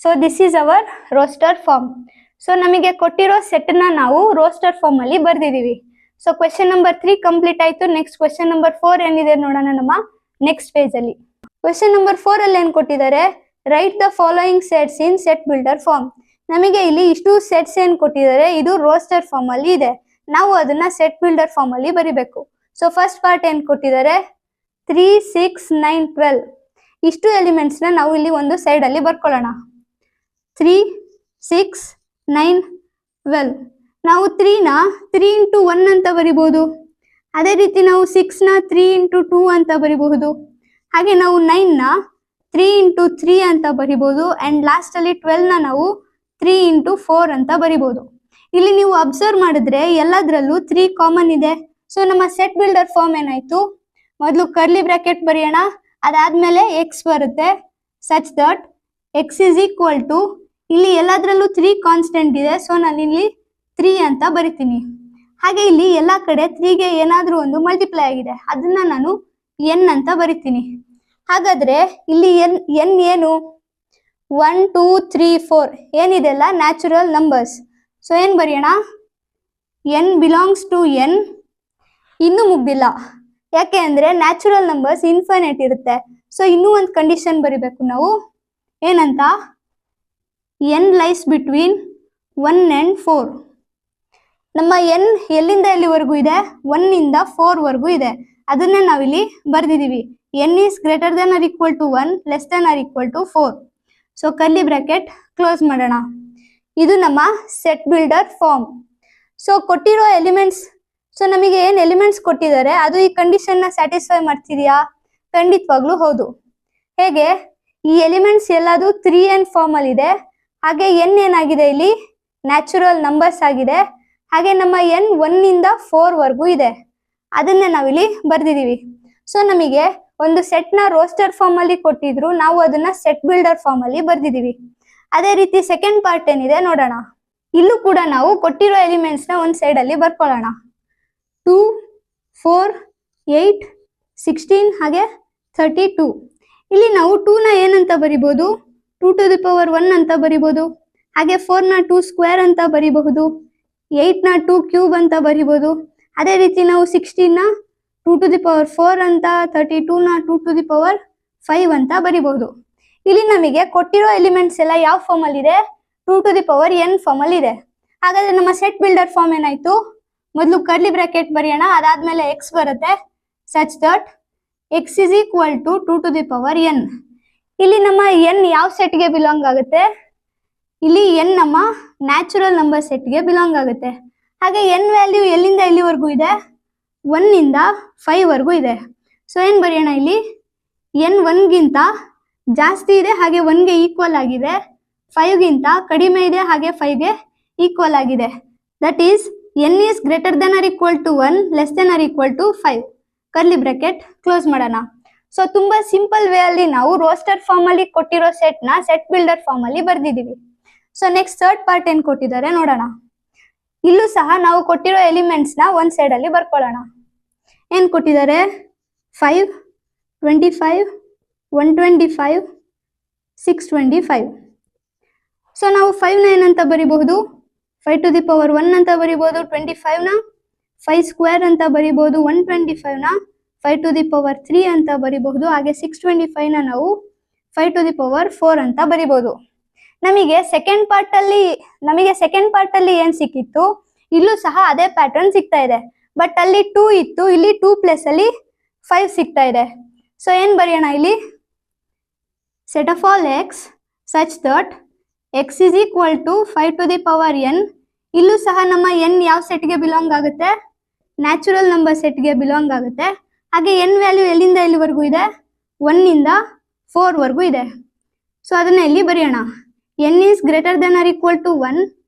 So this is our roster form. So ನಮಗೆ ಕೊಟ್ಟಿರೋ ಸೆಟ್ ನ ನಾವು ರೋಸ್ಟರ್ ಫಾರ್ಮ್ ಅಲ್ಲಿ ಬರ್ದಿದೀವಿ. ಸೊ ಕ್ವೆಶ್ಚನ್ ನಂಬರ್ 3 ಕಂಪ್ಲೀಟ್ ಆಯ್ತು. ನೆಕ್ಸ್ಟ್ ಕ್ವೆಶ್ಚನ್ ನಂಬರ್ 4 ಏನಿದೆ ನೋಡೋಣ ನಮ್ಮ ನೆಕ್ಸ್ಟ್ ಪೇಜ್ ಅಲ್ಲಿ. ಕ್ವೆಶ್ಚನ್ ನಂಬರ್ 4 ಅಲ್ಲಿ ಏನ್ ಕೊಟ್ಟಿದ್ದಾರೆ, write the following sets in set builder form. ನಮಗೆ ಇಲ್ಲಿ ಇಷ್ಟು ಸೆಟ್ಸ್ ಏನ್ ಕೊಟ್ಟಿದ್ದಾರೆ, ಇದು ರೋಸ್ಟರ್ ಫಾರ್ಮ್ ಅಲ್ಲಿ ಇದೆ. ನಾವು ಅದನ್ನ ಸೆಟ್ ಬಿಲ್ಡರ್ ಫಾರ್ಮ್ ಅಲ್ಲಿ ಬರಿಬೇಕು. ಸೊ ಫಸ್ಟ್ ಪಾರ್ಟ್ ಏನ್ ಕೊಟ್ಟಿದ್ದಾರೆ, 3, 6, 9, 12 ಇಷ್ಟು ಎಲಿಮೆಂಟ್ಸ್ ನ ನಾವು ಇಲ್ಲಿ ಒಂದು ಸೈಡ್ ಅಲ್ಲಿ ಬರ್ಕೊಳ್ಳೋಣ. 3, 6, 9, 12 ನಾವು 3 ನ 3 into 1 ಅಂತ ಬರಿಬಹುದು. ಅದೇ ರೀತಿ ನಾವು 6 ನ 3 into 2 ಅಂತ ಬರಿಬಹುದು. ಹಾಗೆ ನಾವು 9 ನ 3 into 3 ಅಂತ ಬರಿಬಹುದು. ಅಂಡ್ ಲಾಸ್ಟ್ ಅಲ್ಲಿ 12 ನ ನಾವು 3 into 4 ಅಂತ ಬರಿಬಹುದು. ಇಲ್ಲಿ ನೀವು ಅಬ್ಸರ್ವ್ ಮಾಡಿದ್ರೆ ಎಲ್ಲದರಲ್ಲೂ 3 ಕಾಮನ್ ಇದೆ. ಸೊ ನಮ್ಮ ಸೆಟ್ ಬಿಲ್ಡರ್ ಫಾರ್ಮ್ ಏನಾಯ್ತು, ಮೊದಲು ಕರ್ಲಿ ಬ್ರಾಕೆಟ್ ಬರೆಯೋಣ, ಅದಾದ್ಮೇಲೆ ಎಕ್ಸ್ ಬರುತ್ತೆ. Such that x is equal to, ಇಲ್ಲಿ ಎಲ್ಲದರಲ್ಲೂ 3 ಕಾನ್ಸ್ಟೆಂಟ್ ಇದೆ, ಸೊ ನಾನು ಇಲ್ಲಿ 3 ಅಂತ ಬರಿತೀನಿ. ಹಾಗೆ ಇಲ್ಲಿ ಎಲ್ಲಾ ಕಡೆ 3ಗೆ ಏನಾದ್ರೂ ಒಂದು ಮಲ್ಟಿಪ್ಲೈ ಆಗಿದೆ, ಅದನ್ನ ನಾನು ಎನ್ ಅಂತ ಬರಿತೀನಿ. ಹಾಗಾದ್ರೆ ಇಲ್ಲಿ ಎನ್ ಏನು, 1, 2, 3, 4 ಏನಿದೆಲ್ಲ ನ್ಯಾಚುರಲ್ ನಂಬರ್ಸ್. ಸೊ ಏನ್ ಬರೆಯೋಣ, ಎನ್ ಬಿಲಾಂಗ್ಸ್ ಟು ಎನ್. ಇನ್ನೂ ಮುಗ್ದಿಲ್ಲ, ಯಾಕೆ ಅಂದ್ರೆ ನ್ಯಾಚುರಲ್ ನಂಬರ್ಸ್ ಇನ್ಫೈನೈಟ್ ಇರುತ್ತೆ. ಸೊ ಇನ್ನೂ ಒಂದು ಕಂಡೀಷನ್ ಬರಿಬೇಕು ನಾವು, ಏನಂತ, ಎನ್ ಲೈಸ್ ಬಿಟ್ವೀನ್ 1 and 4. ನಮ್ಮ ಎನ್ ಎಲ್ಲಿಂದ ಎಲ್ಲಿವರೆಗೂ ಇದೆ, 1 ಇಂದ 4 ವರೆಗೂ ಇದೆ. ಅದನ್ನೇ ನಾವಿಲ್ಲಿ ಬರ್ದಿದೀವಿ, n is greater than or equal to 1, less than or equal to 4. So curly bracket close ಮಾಡೋಣ. ಇದು ನಮ್ಮ ಸೆಟ್ ಬಿಲ್ಡರ್ ಫಾರ್ಮ್. ಸೊ ಕೊಟ್ಟಿರೋ ಎಲಿಮೆಂಟ್ಸ್, ಸೊ ನಮಗೆ ಏನ್ ಎಲಿಮೆಂಟ್ಸ್ ಕೊಟ್ಟಿದ್ದಾರೆ ಅದು ಈ ಕಂಡೀಷನ್ ನ ಸ್ಯಾಟಿಸ್ಫೈ ಮಾಡ್ತಿದ್ಯಾ? ಖಂಡಿತವಾಗ್ಲೂ ಹೌದು. ಹೇಗೆ, ಈ ಎಲಿಮೆಂಟ್ಸ್ ಎಲ್ಲದು 3n ಫಾರ್ಮ್ ಅಲ್ಲಿ ಇದೆ. ಹಾಗೆ ಎನ್ ಏನಾಗಿದೆ ಇಲ್ಲಿ ನ್ಯಾಚುರಲ್ ನಂಬರ್ಸ್ ಆಗಿದೆ. ಹಾಗೆ ನಮ್ಮ ಎನ್ 1 ಇಂದ 4 ವರೆಗೂ ಇದೆ, ಅದನ್ನೇ ನಾವಿಲ್ಲಿ ಬರ್ದಿದೀವಿ. ಸೊ ನಮಗೆ ಒಂದು ಸೆಟ್ ನ ರೋಸ್ಟರ್ ಫಾರ್ಮ್ ಅಲ್ಲಿ ಕೊಟ್ಟಿದ್ರು, ನಾವು ಅದನ್ನ ಸೆಟ್ ಬಿಲ್ಡರ್ ಫಾರ್ಮ್ ಅಲ್ಲಿ ಬರ್ದಿದೀವಿ. ಅದೇ ರೀತಿ ಸೆಕೆಂಡ್ ಪಾರ್ಟ್ ಏನಿದೆ ನೋಡೋಣ. ಇಲ್ಲೂ ಕೂಡ ನಾವು ಕೊಟ್ಟಿರೋ ಎಲಿಮೆಂಟ್ಸ್ ನ ಒಂದ್ ಸೈಡ್ ಅಲ್ಲಿ ಬರ್ಕೊಳ್ಳೋಣ. 2, 4, 8, 16 ಹಾಗೆ 32. ಇಲ್ಲಿ ನಾವು 2 ನ ಏನಂತ ಬರಿಬಹುದು, 2 to the power 1 ಅಂತ ಬರಿಬಹುದು. ಹಾಗೆ 4 ನ 2 ಸ್ಕ್ವೇರ್ ಅಂತ ಬರಿಬಹುದು. 8 ನ 2 ಕ್ಯೂಬ್ ಅಂತ ಬರಿಬಹುದು. ಅದೇ ರೀತಿ ನಾವು 16 ನ 2 to the power 4 ಅಂತ, 32 ನ 2 to the power 5 ಅಂತ ಬರಿಬಹುದು. ಇಲ್ಲಿ ನಮಗೆ ಕೊಟ್ಟಿರೋ ಎಲಿಮೆಂಟ್ಸ್ ಎಲ್ಲ ಯಾವ ಫಾರ್ಮ್ ಅಲ್ಲಿ ಇದೆ, 2 to the power n form ಅಲ್ಲಿ ಇದೆ. ಹಾಗಾದ್ರೆ ನಮ್ಮ ಸೆಟ್ ಬಿಲ್ಡರ್ ಫಾರ್ಮ್ ಏನಾಯ್ತು, ಮೊದಲು ಕರ್ಲಿ ಬ್ರಾಕೆಟ್ ಬರೆಯೋಣ, ಅದಾದ್ಮೇಲೆ ಎಕ್ಸ್ ಬರುತ್ತೆ. Such that x is equal to 2 to the power n. ಇಲ್ಲಿ ನಮ್ಮ ಎನ್ ಯಾವ ಸೆಟ್ಗೆ ಬಿಲಾಂಗ್ ಆಗುತ್ತೆ, ಇಲ್ಲಿ ಎನ್ ನಮ್ಮ ನ್ಯಾಚುರಲ್ ನಂಬರ್ ಸೆಟ್ಗೆ ಬಿಲಾಂಗ್ ಆಗುತ್ತೆ. ಹಾಗೆ ಎನ್ ವ್ಯಾಲ್ಯೂ ಎಲ್ಲಿಂದ ಎಲ್ಲಿವರೆಗೂ ಇದೆ, 1 ಇಂದ 5 ವರೆಗೂ ಇದೆ. ಸೊ ಏನ್ ಬರೆಯೋಣ, ಇಲ್ಲಿ ಎನ್ 1ಗಿಂತ ಜಾಸ್ತಿ ಇದೆ, ಹಾಗೆ 1ಗೆ ಈಕ್ವಲ್ ಆಗಿದೆ. 5ಗಿಂತ ಕಡಿಮೆ ಇದೆ, ಹಾಗೆ 5ಗೆ ಈಕ್ವಲ್ ಆಗಿದೆ. That is n is greater than or equal to 1, less than or equal to 5. Curly bracket close ಮಾಡೋಣ. ಸೊ ತುಂಬಾ ಸಿಂಪಲ್ ವೇ ಅಲ್ಲಿ ನಾವು ರೋಸ್ಟರ್ ಫಾರ್ಮ್ ಅಲ್ಲಿ ಕೊಟ್ಟಿರೋ ಸೆಟ್ ನ ಸೆಟ್ ಬಿಲ್ಡರ್ ಫಾರ್ಮ್ ಅಲ್ಲಿ ಬರ್ದಿದೀವಿ. ಸೊ ನೆಕ್ಸ್ಟ್ ಥರ್ಡ್ ಪಾರ್ಟ್ ಏನ್ ಕೊಟ್ಟಿದ್ದಾರೆ ನೋಡೋಣ. ಇಲ್ಲೂ ಸಹ ನಾವು ಕೊಟ್ಟಿರೋ ಎಲಿಮೆಂಟ್ಸ್ ನ ಒಂದ್ ಸೈಡ್ ಅಲ್ಲಿ ಬರ್ಕೊಳ್ಳೋಣ. ಏನ್ ಕೊಟ್ಟಿದ್ದಾರೆ, 5, 25, 125, 625. ಸೊ ನಾವು 5 ನ ಏನಂತ ಬರಿಬಹುದು, 5 to the power 1 ಅಂತ ಬರಿಬಹುದು. 25 ನ 5 ಸ್ಕ್ವೇರ್ ಅಂತ ಬರಿಬಹುದು. 125 ನ 5 to the power 3 ಅಂತ ಬರಿಬಹುದು. ಹಾಗೆ 625 ನ ನಾವು 5 to the power 4 ಅಂತ ಬರಿಬಹುದು. ನಮಗೆ ಸೆಕೆಂಡ್ ಪಾರ್ಟ್ ಅಲ್ಲಿ ಏನ್ ಸಿಕ್ಕಿತ್ತು, ಇಲ್ಲೂ ಸಹ ಅದೇ ಪ್ಯಾಟರ್ನ್ ಸಿಗ್ತಾ ಇದೆ. ಬಟ್ ಅಲ್ಲಿ 2 ಇತ್ತು, ಇಲ್ಲಿ 2 ಪ್ಲೇಸ್ ಅಲ್ಲಿ 5 ಸಿಗ್ತಾ ಇದೆ. ಸೊ ಏನ್ ಬರೆಯೋಣ, ಇಲ್ಲಿ set of all x such that x is equal to 5 to the power n. ಇಲ್ಲೂ ಸಹ ನಮ್ಮ ಎನ್ ಯಾವ ಸೆಟ್ಗೆ ಬಿಲಾಂಗ್ ಆಗುತ್ತೆ, ನ್ಯಾಚುರಲ್ ನಂಬರ್ ಸೆಟ್ಗೆ ಬಿಲಾಂಗ್ ಆಗುತ್ತೆ. ಹಾಗೆ ಎನ್ ವ್ಯಾಲ್ಯೂ ಎಲ್ಲಿಂದ ಎಲ್ಲಿವರೆಗೂ ಇದೆ, 1 ಇಂದ 4 ವರೆಗೂ ಇದೆ. ಸೊ ಅದನ್ನ ಇಲ್ಲಿ ಬರೆಯೋಣ, n is greater than or equal to 1,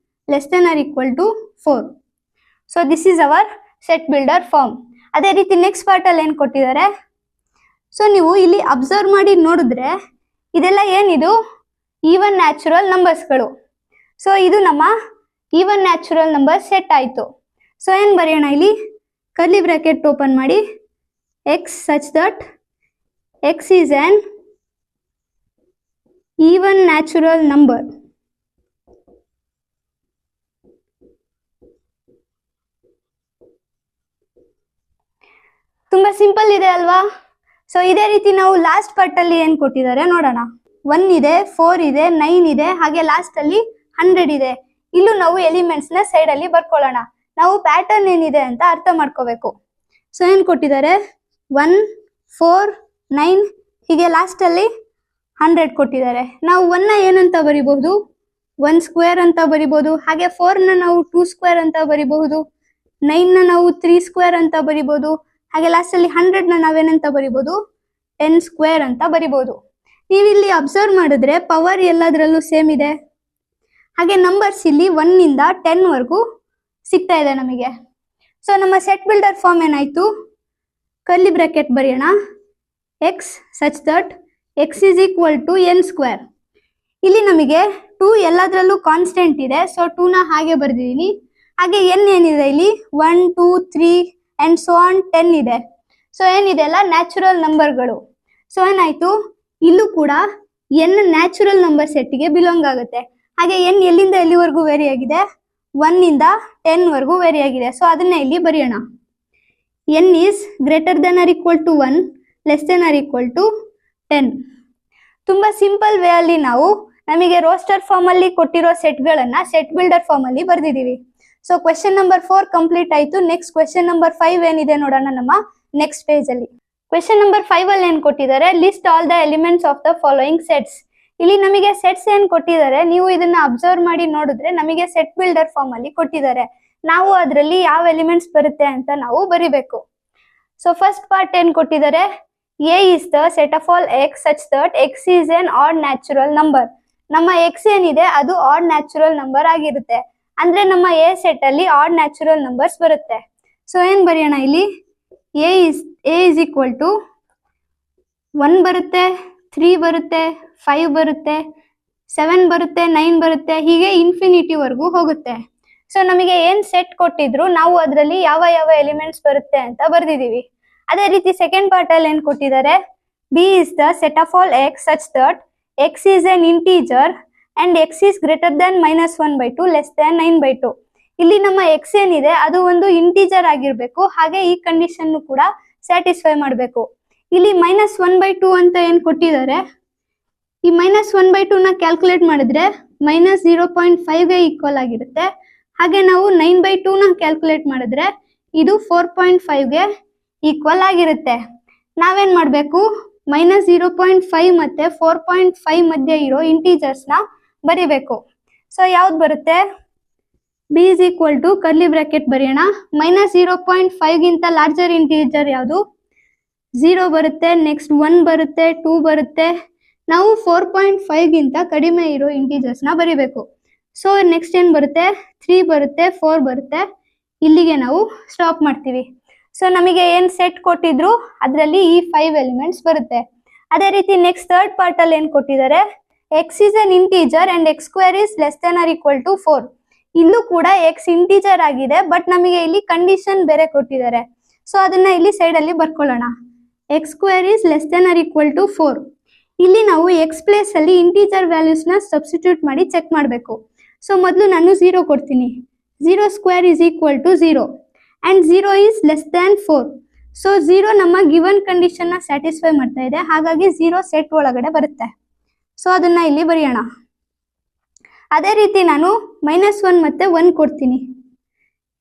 less than or equal to 4. So this is our set builder form. ಅದೇ ರೀತಿ ನೆಕ್ಸ್ಟ್ ಪಾರ್ಟ್ ಅಲ್ಲಿ ಏನ್ ಕೊಟ್ಟಿದ್ದಾರೆ, ಸೊ ನೀವು ಇಲ್ಲಿ ಅಬ್ಸರ್ವ್ ಮಾಡಿ ನೋಡಿದ್ರೆ ಇದೆಲ್ಲ ಏನಿದು ಈವನ್ ನ್ಯಾಚುರಲ್ ನಂಬರ್ಸ್ಗಳು. ಸೊ ಇದು ನಮ್ಮ ಈವನ್ ನ್ಯಾಚುರಲ್ ನಂಬರ್ ಸೆಟ್ ಆಯ್ತು. ಸೊ ಏನ್ ಬರೆಯೋಣ, ಇಲ್ಲಿ ಕರ್ಲಿ ಬ್ರಾಕೆಟ್ ಓಪನ್ ಮಾಡಿ, X such that x is on even natural number. ತುಂಬಾ ಸಿಂಪಲ್ ಇದೆ ಅಲ್ವಾ? ಸೊ ಇದೇ ರೀತಿ ನಾವು ಲಾಸ್ಟ್ ಪಾರ್ಟ್ ಅಲ್ಲಿ ಏನ್ ಕೊಟ್ಟಿದ್ದಾರೆ ನೋಡೋಣ. 1 ಇದೆ, 4 ಇದೆ, 9 ಇದೆ, ಹಾಗೆ ಲಾಸ್ಟ್ ಅಲ್ಲಿ 100 ಇದೆ. ಇಲ್ಲೂ ನಾವು ಎಲಿಮೆಂಟ್ಸ್ ನ ಸೈಡ್ ಅಲ್ಲಿ ಬರ್ಕೊಳ್ಳೋಣ. ನಾವು ಪ್ಯಾಟರ್ನ್ ಏನಿದೆ ಅಂತ ಅರ್ಥ ಮಾಡ್ಕೋಬೇಕು. ಸೊ ಏನ್ ಕೊಟ್ಟಿದ್ದಾರೆ, 1, 4, 9 ಹೀಗೆ ಲಾಸ್ಟ್ ಅಲ್ಲಿ 100 ಕೊಟ್ಟಿದ್ದಾರೆ. ನಾವು 1 ನ ಏನಂತ ಬರಿಬಹುದು, 1 ಸ್ಕ್ವೇರ್ ಅಂತ ಬರಿಬಹುದು. ಹಾಗೆ 4 ನ ನಾವು 2 ಸ್ಕ್ವೇರ್ ಅಂತ ಬರಿಬಹುದು. 9 ನ ನಾವು 3 ಸ್ಕ್ವೇರ್ ಅಂತ ಬರಿಬಹುದು. ಹಾಗೆ ಲಾಸ್ಟ್ ಅಲ್ಲಿ 100 ನ ನಾವೇನಂತ ಬರಿಬಹುದು, 10 ಸ್ಕ್ವೇರ್ ಅಂತ ಬರಿಬಹುದು. ನೀವಿಲ್ಲಿ ಅಬ್ಸರ್ವ್ ಮಾಡಿದ್ರೆ ಪವರ್ ಎಲ್ಲದರಲ್ಲೂ ಸೇಮ್ ಇದೆ. ಹಾಗೆ ನಂಬರ್ಸ್ ಇಲ್ಲಿ 1 ಇಂದ 10 ವರೆಗೂ ಸಿಗ್ತಾ ಇದೆ ನಮಗೆ. ಸೊ ನಮ್ಮ ಸೆಟ್ ಬಿಲ್ಡರ್ ಫಾರ್ಮ್ ಏನಾಯ್ತು, ಕರ್ಲಿ ಬ್ರಾಕೆಟ್ ಬರೆಯೋಣ, x such that x is equal to n square. ಇಲ್ಲಿ ನಮಗೆ 2 ಎಲ್ಲದರಲ್ಲೂ ಕಾನ್ಸ್ಟೆಂಟ್ ಇದೆ. ಸೊ 2 ನ ಹಾಗೆ ಬರ್ದಿದ್ದೀನಿ. ಹಾಗೆ n ಏನಿದೆ ಇಲ್ಲಿ 1, 2, 3 ಅಂಡ್ ಸೋ ಆನ್ 10 ಇದೆ. ಸೊ ಏನಿದೆ ಅಲ್ಲ ನ್ಯಾಚುರಲ್ ನಂಬರ್ಗಳು. ಸೊ ಏನಾಯ್ತು, ಇಲ್ಲೂ ಕೂಡ n ನ್ಯಾಚುರಲ್ ನಂಬರ್ ಸೆಟ್ಗೆ ಬಿಲಾಂಗ್ ಆಗುತ್ತೆ. ಹಾಗೆ n ಎಲ್ಲಿಂದ ಎಲ್ಲಿವರೆಗೂ ವೇರಿ ಆಗಿದೆ, 1 ಇಂದ 10 ವರೆಗೂ ವೇರಿ ಆಗಿದೆ. ಸೊ ಅದನ್ನ ಇಲ್ಲಿ ಬರೆಯೋಣ, n is greater than or equal to 1, less than or equal to 10. ತುಂಬಾ ಸಿಂಪಲ್ ವೇ ಅಲ್ಲಿ ನಾವು ನಮಗೆ ರೋಸ್ಟರ್ ಫಾರ್ಮ್ ಅಲ್ಲಿ ಕೊಟ್ಟಿರೋ ಸೆಟ್ಗಳನ್ನ ಸೆಟ್ ಬಿಲ್ಡರ್ ಫಾರ್ಮ್ ಅಲ್ಲಿ ಬರ್ದಿದೀವಿ. ಸೊ ಕ್ವೆಶ್ಚನ್ ನಂಬರ್ 4 ಕಂಪ್ಲೀಟ್ ಆಯ್ತು. ನೆಕ್ಸ್ಟ್ ಕ್ವೆಶ್ಚನ್ ನಂಬರ್ 5 ಏನಿದೆ ನೋಡೋಣ ನಮ್ಮ ನೆಕ್ಸ್ಟ್ ಪೇಜ್ ಅಲ್ಲಿ. ಕ್ವೆಶ್ಚನ್ ನಂಬರ್ 5 ಅಲ್ಲಿ ಏನ್ ಕೊಟ್ಟಿದ್ದಾರೆ, list all the elements of the following sets. ಇಲ್ಲಿ ನಮಗೆ ಸೆಟ್ಸ್ ಏನ್ ಕೊಟ್ಟಿದ್ದಾರೆ, ನೀವು ಇದನ್ನ ಅಬ್ಸರ್ವ್ ಮಾಡಿ ನೋಡಿದ್ರೆ ನಮಗೆ ಸೆಟ್ ಬಿಲ್ಡರ್ ಫಾರ್ಮ್ ಅಲ್ಲಿ ಕೊಟ್ಟಿದ್ದಾರೆ. ನಾವು ಅದರಲ್ಲಿ ಯಾವ ಎಲಿಮೆಂಟ್ಸ್ ಬರುತ್ತೆ ಅಂತ ನಾವು ಬರಿಬೇಕು. ಸೊ ಫಸ್ಟ್ ಪಾರ್ಟ್ ಏನ್ ಕೊಟ್ಟಿದ್ದಾರೆ, A is the set of all x such that x is an odd natural number. ನಮ್ಮ x ಏನಿದೆ ಅದು ಆಡ್ ನ್ಯಾಚುರಲ್ ನಂಬರ್ ಆಗಿರುತ್ತೆ. ಅಂದ್ರೆ ನಮ್ಮ A ಸೆಟ್ ಅಲ್ಲಿ ಆಡ್ ನ್ಯಾಚುರಲ್ ನಂಬರ್ಸ್ ಬರುತ್ತೆ. ಸೊ ಏನ್ ಬರೆಯೋಣ ಇಲ್ಲಿ, A is equal to 1 ಬರುತ್ತೆ, 3 ಬರುತ್ತೆ, 5 ಬರುತ್ತೆ, 7 ಬರುತ್ತೆ, 9 ಬರುತ್ತೆ, ಹೀಗೆ ಇನ್ಫಿನಿಟಿ ವರೆಗೂ ಹೋಗುತ್ತೆ. ಸೊ ನಮಗೆ ಏನ್ ಸೆಟ್ ಕೊಟ್ಟಿದ್ರು ನಾವು ಅದರಲ್ಲಿ ಯಾವ ಯಾವ ಎಲಿಮೆಂಟ್ಸ್ ಬರುತ್ತೆ ಅಂತ ಬರ್ದಿದೀವಿ. ಅದೇ ರೀತಿ ಸೆಕೆಂಡ್ ಪಾರ್ಟ್ ಅಲ್ಲಿ ಏನ್ ಕೊಟ್ಟಿದ್ದಾರೆ, B is the set of all x such that x is an integer and x is greater than -1/2 less than 9/2. ಇಲ್ಲಿ ನಮ್ಮ x ಏನಿದೆ ಅದು ಒಂದು ಇಂಟಿಜರ್ ಆಗಿರ್ಬೇಕು. ಹಾಗೆ ಈ ಕಂಡೀಷನ್ ಕೂಡ ಸ್ಯಾಟಿಸ್ಫೈ ಮಾಡಬೇಕು. ಇಲ್ಲಿ -1/2 ಅಂತ ಏನ್ ಕೊಟ್ಟಿದ್ದಾರೆ, ಈ -1/2 ನ ಕ್ಯಾಲ್ಕುಲೇಟ್ ಮಾಡಿದ್ರೆ -0.5 ಗೆ ಈಕ್ವಲ್ ಆಗಿರುತ್ತೆ. ಹಾಗೆ ನಾವು 9/2 ನ ಕ್ಯಾಲ್ಕುಲೇಟ್ ಮಾಡಿದ್ರೆ ಇದು 4.5 ಗೆ ಈಕ್ವಲ್ ಆಗಿರುತ್ತೆ. ನಾವೇನ್ ಮಾಡ್ಬೇಕು, -0.5 ಮತ್ತೆ 4.5 ಮಧ್ಯೆ ಇರೋ ಇಂಟೀಜರ್ಸ್ ನ ಬರಿಬೇಕು. ಸೊ ಯಾವ್ದು ಬರುತ್ತೆ, b is equal to curly bracket ಬರೆಯೋಣ, -0.5 ಗಿಂತ ಲಾರ್ಜರ್ ಇಂಟೀಜರ್ ಯಾವುದು, 0 ಬರುತ್ತೆ, ನೆಕ್ಸ್ಟ್ 1 ಬರುತ್ತೆ, 2 ಬರುತ್ತೆ. ನಾವು 4.5 ಗಿಂತ ಕಡಿಮೆ ಇರೋ ಇಂಟೀಜರ್ಸ್ ನ ಬರಿಬೇಕು. ಸೊ ನೆಕ್ಸ್ಟ್ ಏನ್ ಬರುತ್ತೆ, 3 ಬರುತ್ತೆ, 4 ಬರುತ್ತೆ. ಇಲ್ಲಿಗೆ ನಾವು ಸ್ಟಾಪ್ ಮಾಡ್ತೀವಿ. ಸೊ ನಮಗೆ ಏನ್ ಸೆಟ್ ಕೊಟ್ಟಿದ್ರು ಅದರಲ್ಲಿ ಈ 5 ಎಲಿಮೆಂಟ್ಸ್ ಬರುತ್ತೆ. ಅದೇ ರೀತಿ ನೆಕ್ಸ್ಟ್ ಥರ್ಡ್ ಪಾರ್ಟ್ ಅಲ್ಲಿ ಏನ್ ಕೊಟ್ಟಿದ್ದಾರೆ, x is an integer and x square is less than or equal to 4. ಇಲ್ಲೂ ಕೂಡ x ಇಂಟಿಜರ್ ಆಗಿದೆ, ಬಟ್ ನಮಗೆ ಇಲ್ಲಿ ಕಂಡೀಷನ್ ಬೇರೆ ಕೊಟ್ಟಿದ್ದಾರೆ. ಸೊ ಅದನ್ನ ಇಲ್ಲಿ ಸೈಡ್ ಅಲ್ಲಿ ಬರ್ಕೊಳ್ಳೋಣ, x square is less than or equal to 4. ಇಲ್ಲಿ ನಾವು x ಪ್ಲೇಸ್ ಅಲ್ಲಿ ಇಂಟಿಜರ್ ವ್ಯಾಲ್ಯೂಸ್ ನ ಸಬ್ಸ್ಟಿಟ್ಯೂಟ್ ಮಾಡಿ ಚೆಕ್ ಮಾಡಬೇಕು. ಸೊ ಮೊದಲು ನಾನು 0 ಕೊಡ್ತೀನಿ, 0 square is equal to 0 and 0 is less than 4. So 0 ನಮ್ಮ ಗಿವನ್ ಕಂಡೀಷನ್ ನ ಸ್ಯಾಟಿಸ್ಫೈ ಮಾಡ್ತಾ ಇದೆ, ಹಾಗಾಗಿ 0 ಸೆಟ್ ಒಳಗಡೆ ಬರುತ್ತೆ. ಸೊ ಅದನ್ನ ಇಲ್ಲಿ ಬರೆಯೋಣ. ಅದೇ ರೀತಿ ನಾನು -1 ಮತ್ತೆ 1 ಕೊಡ್ತೀನಿ,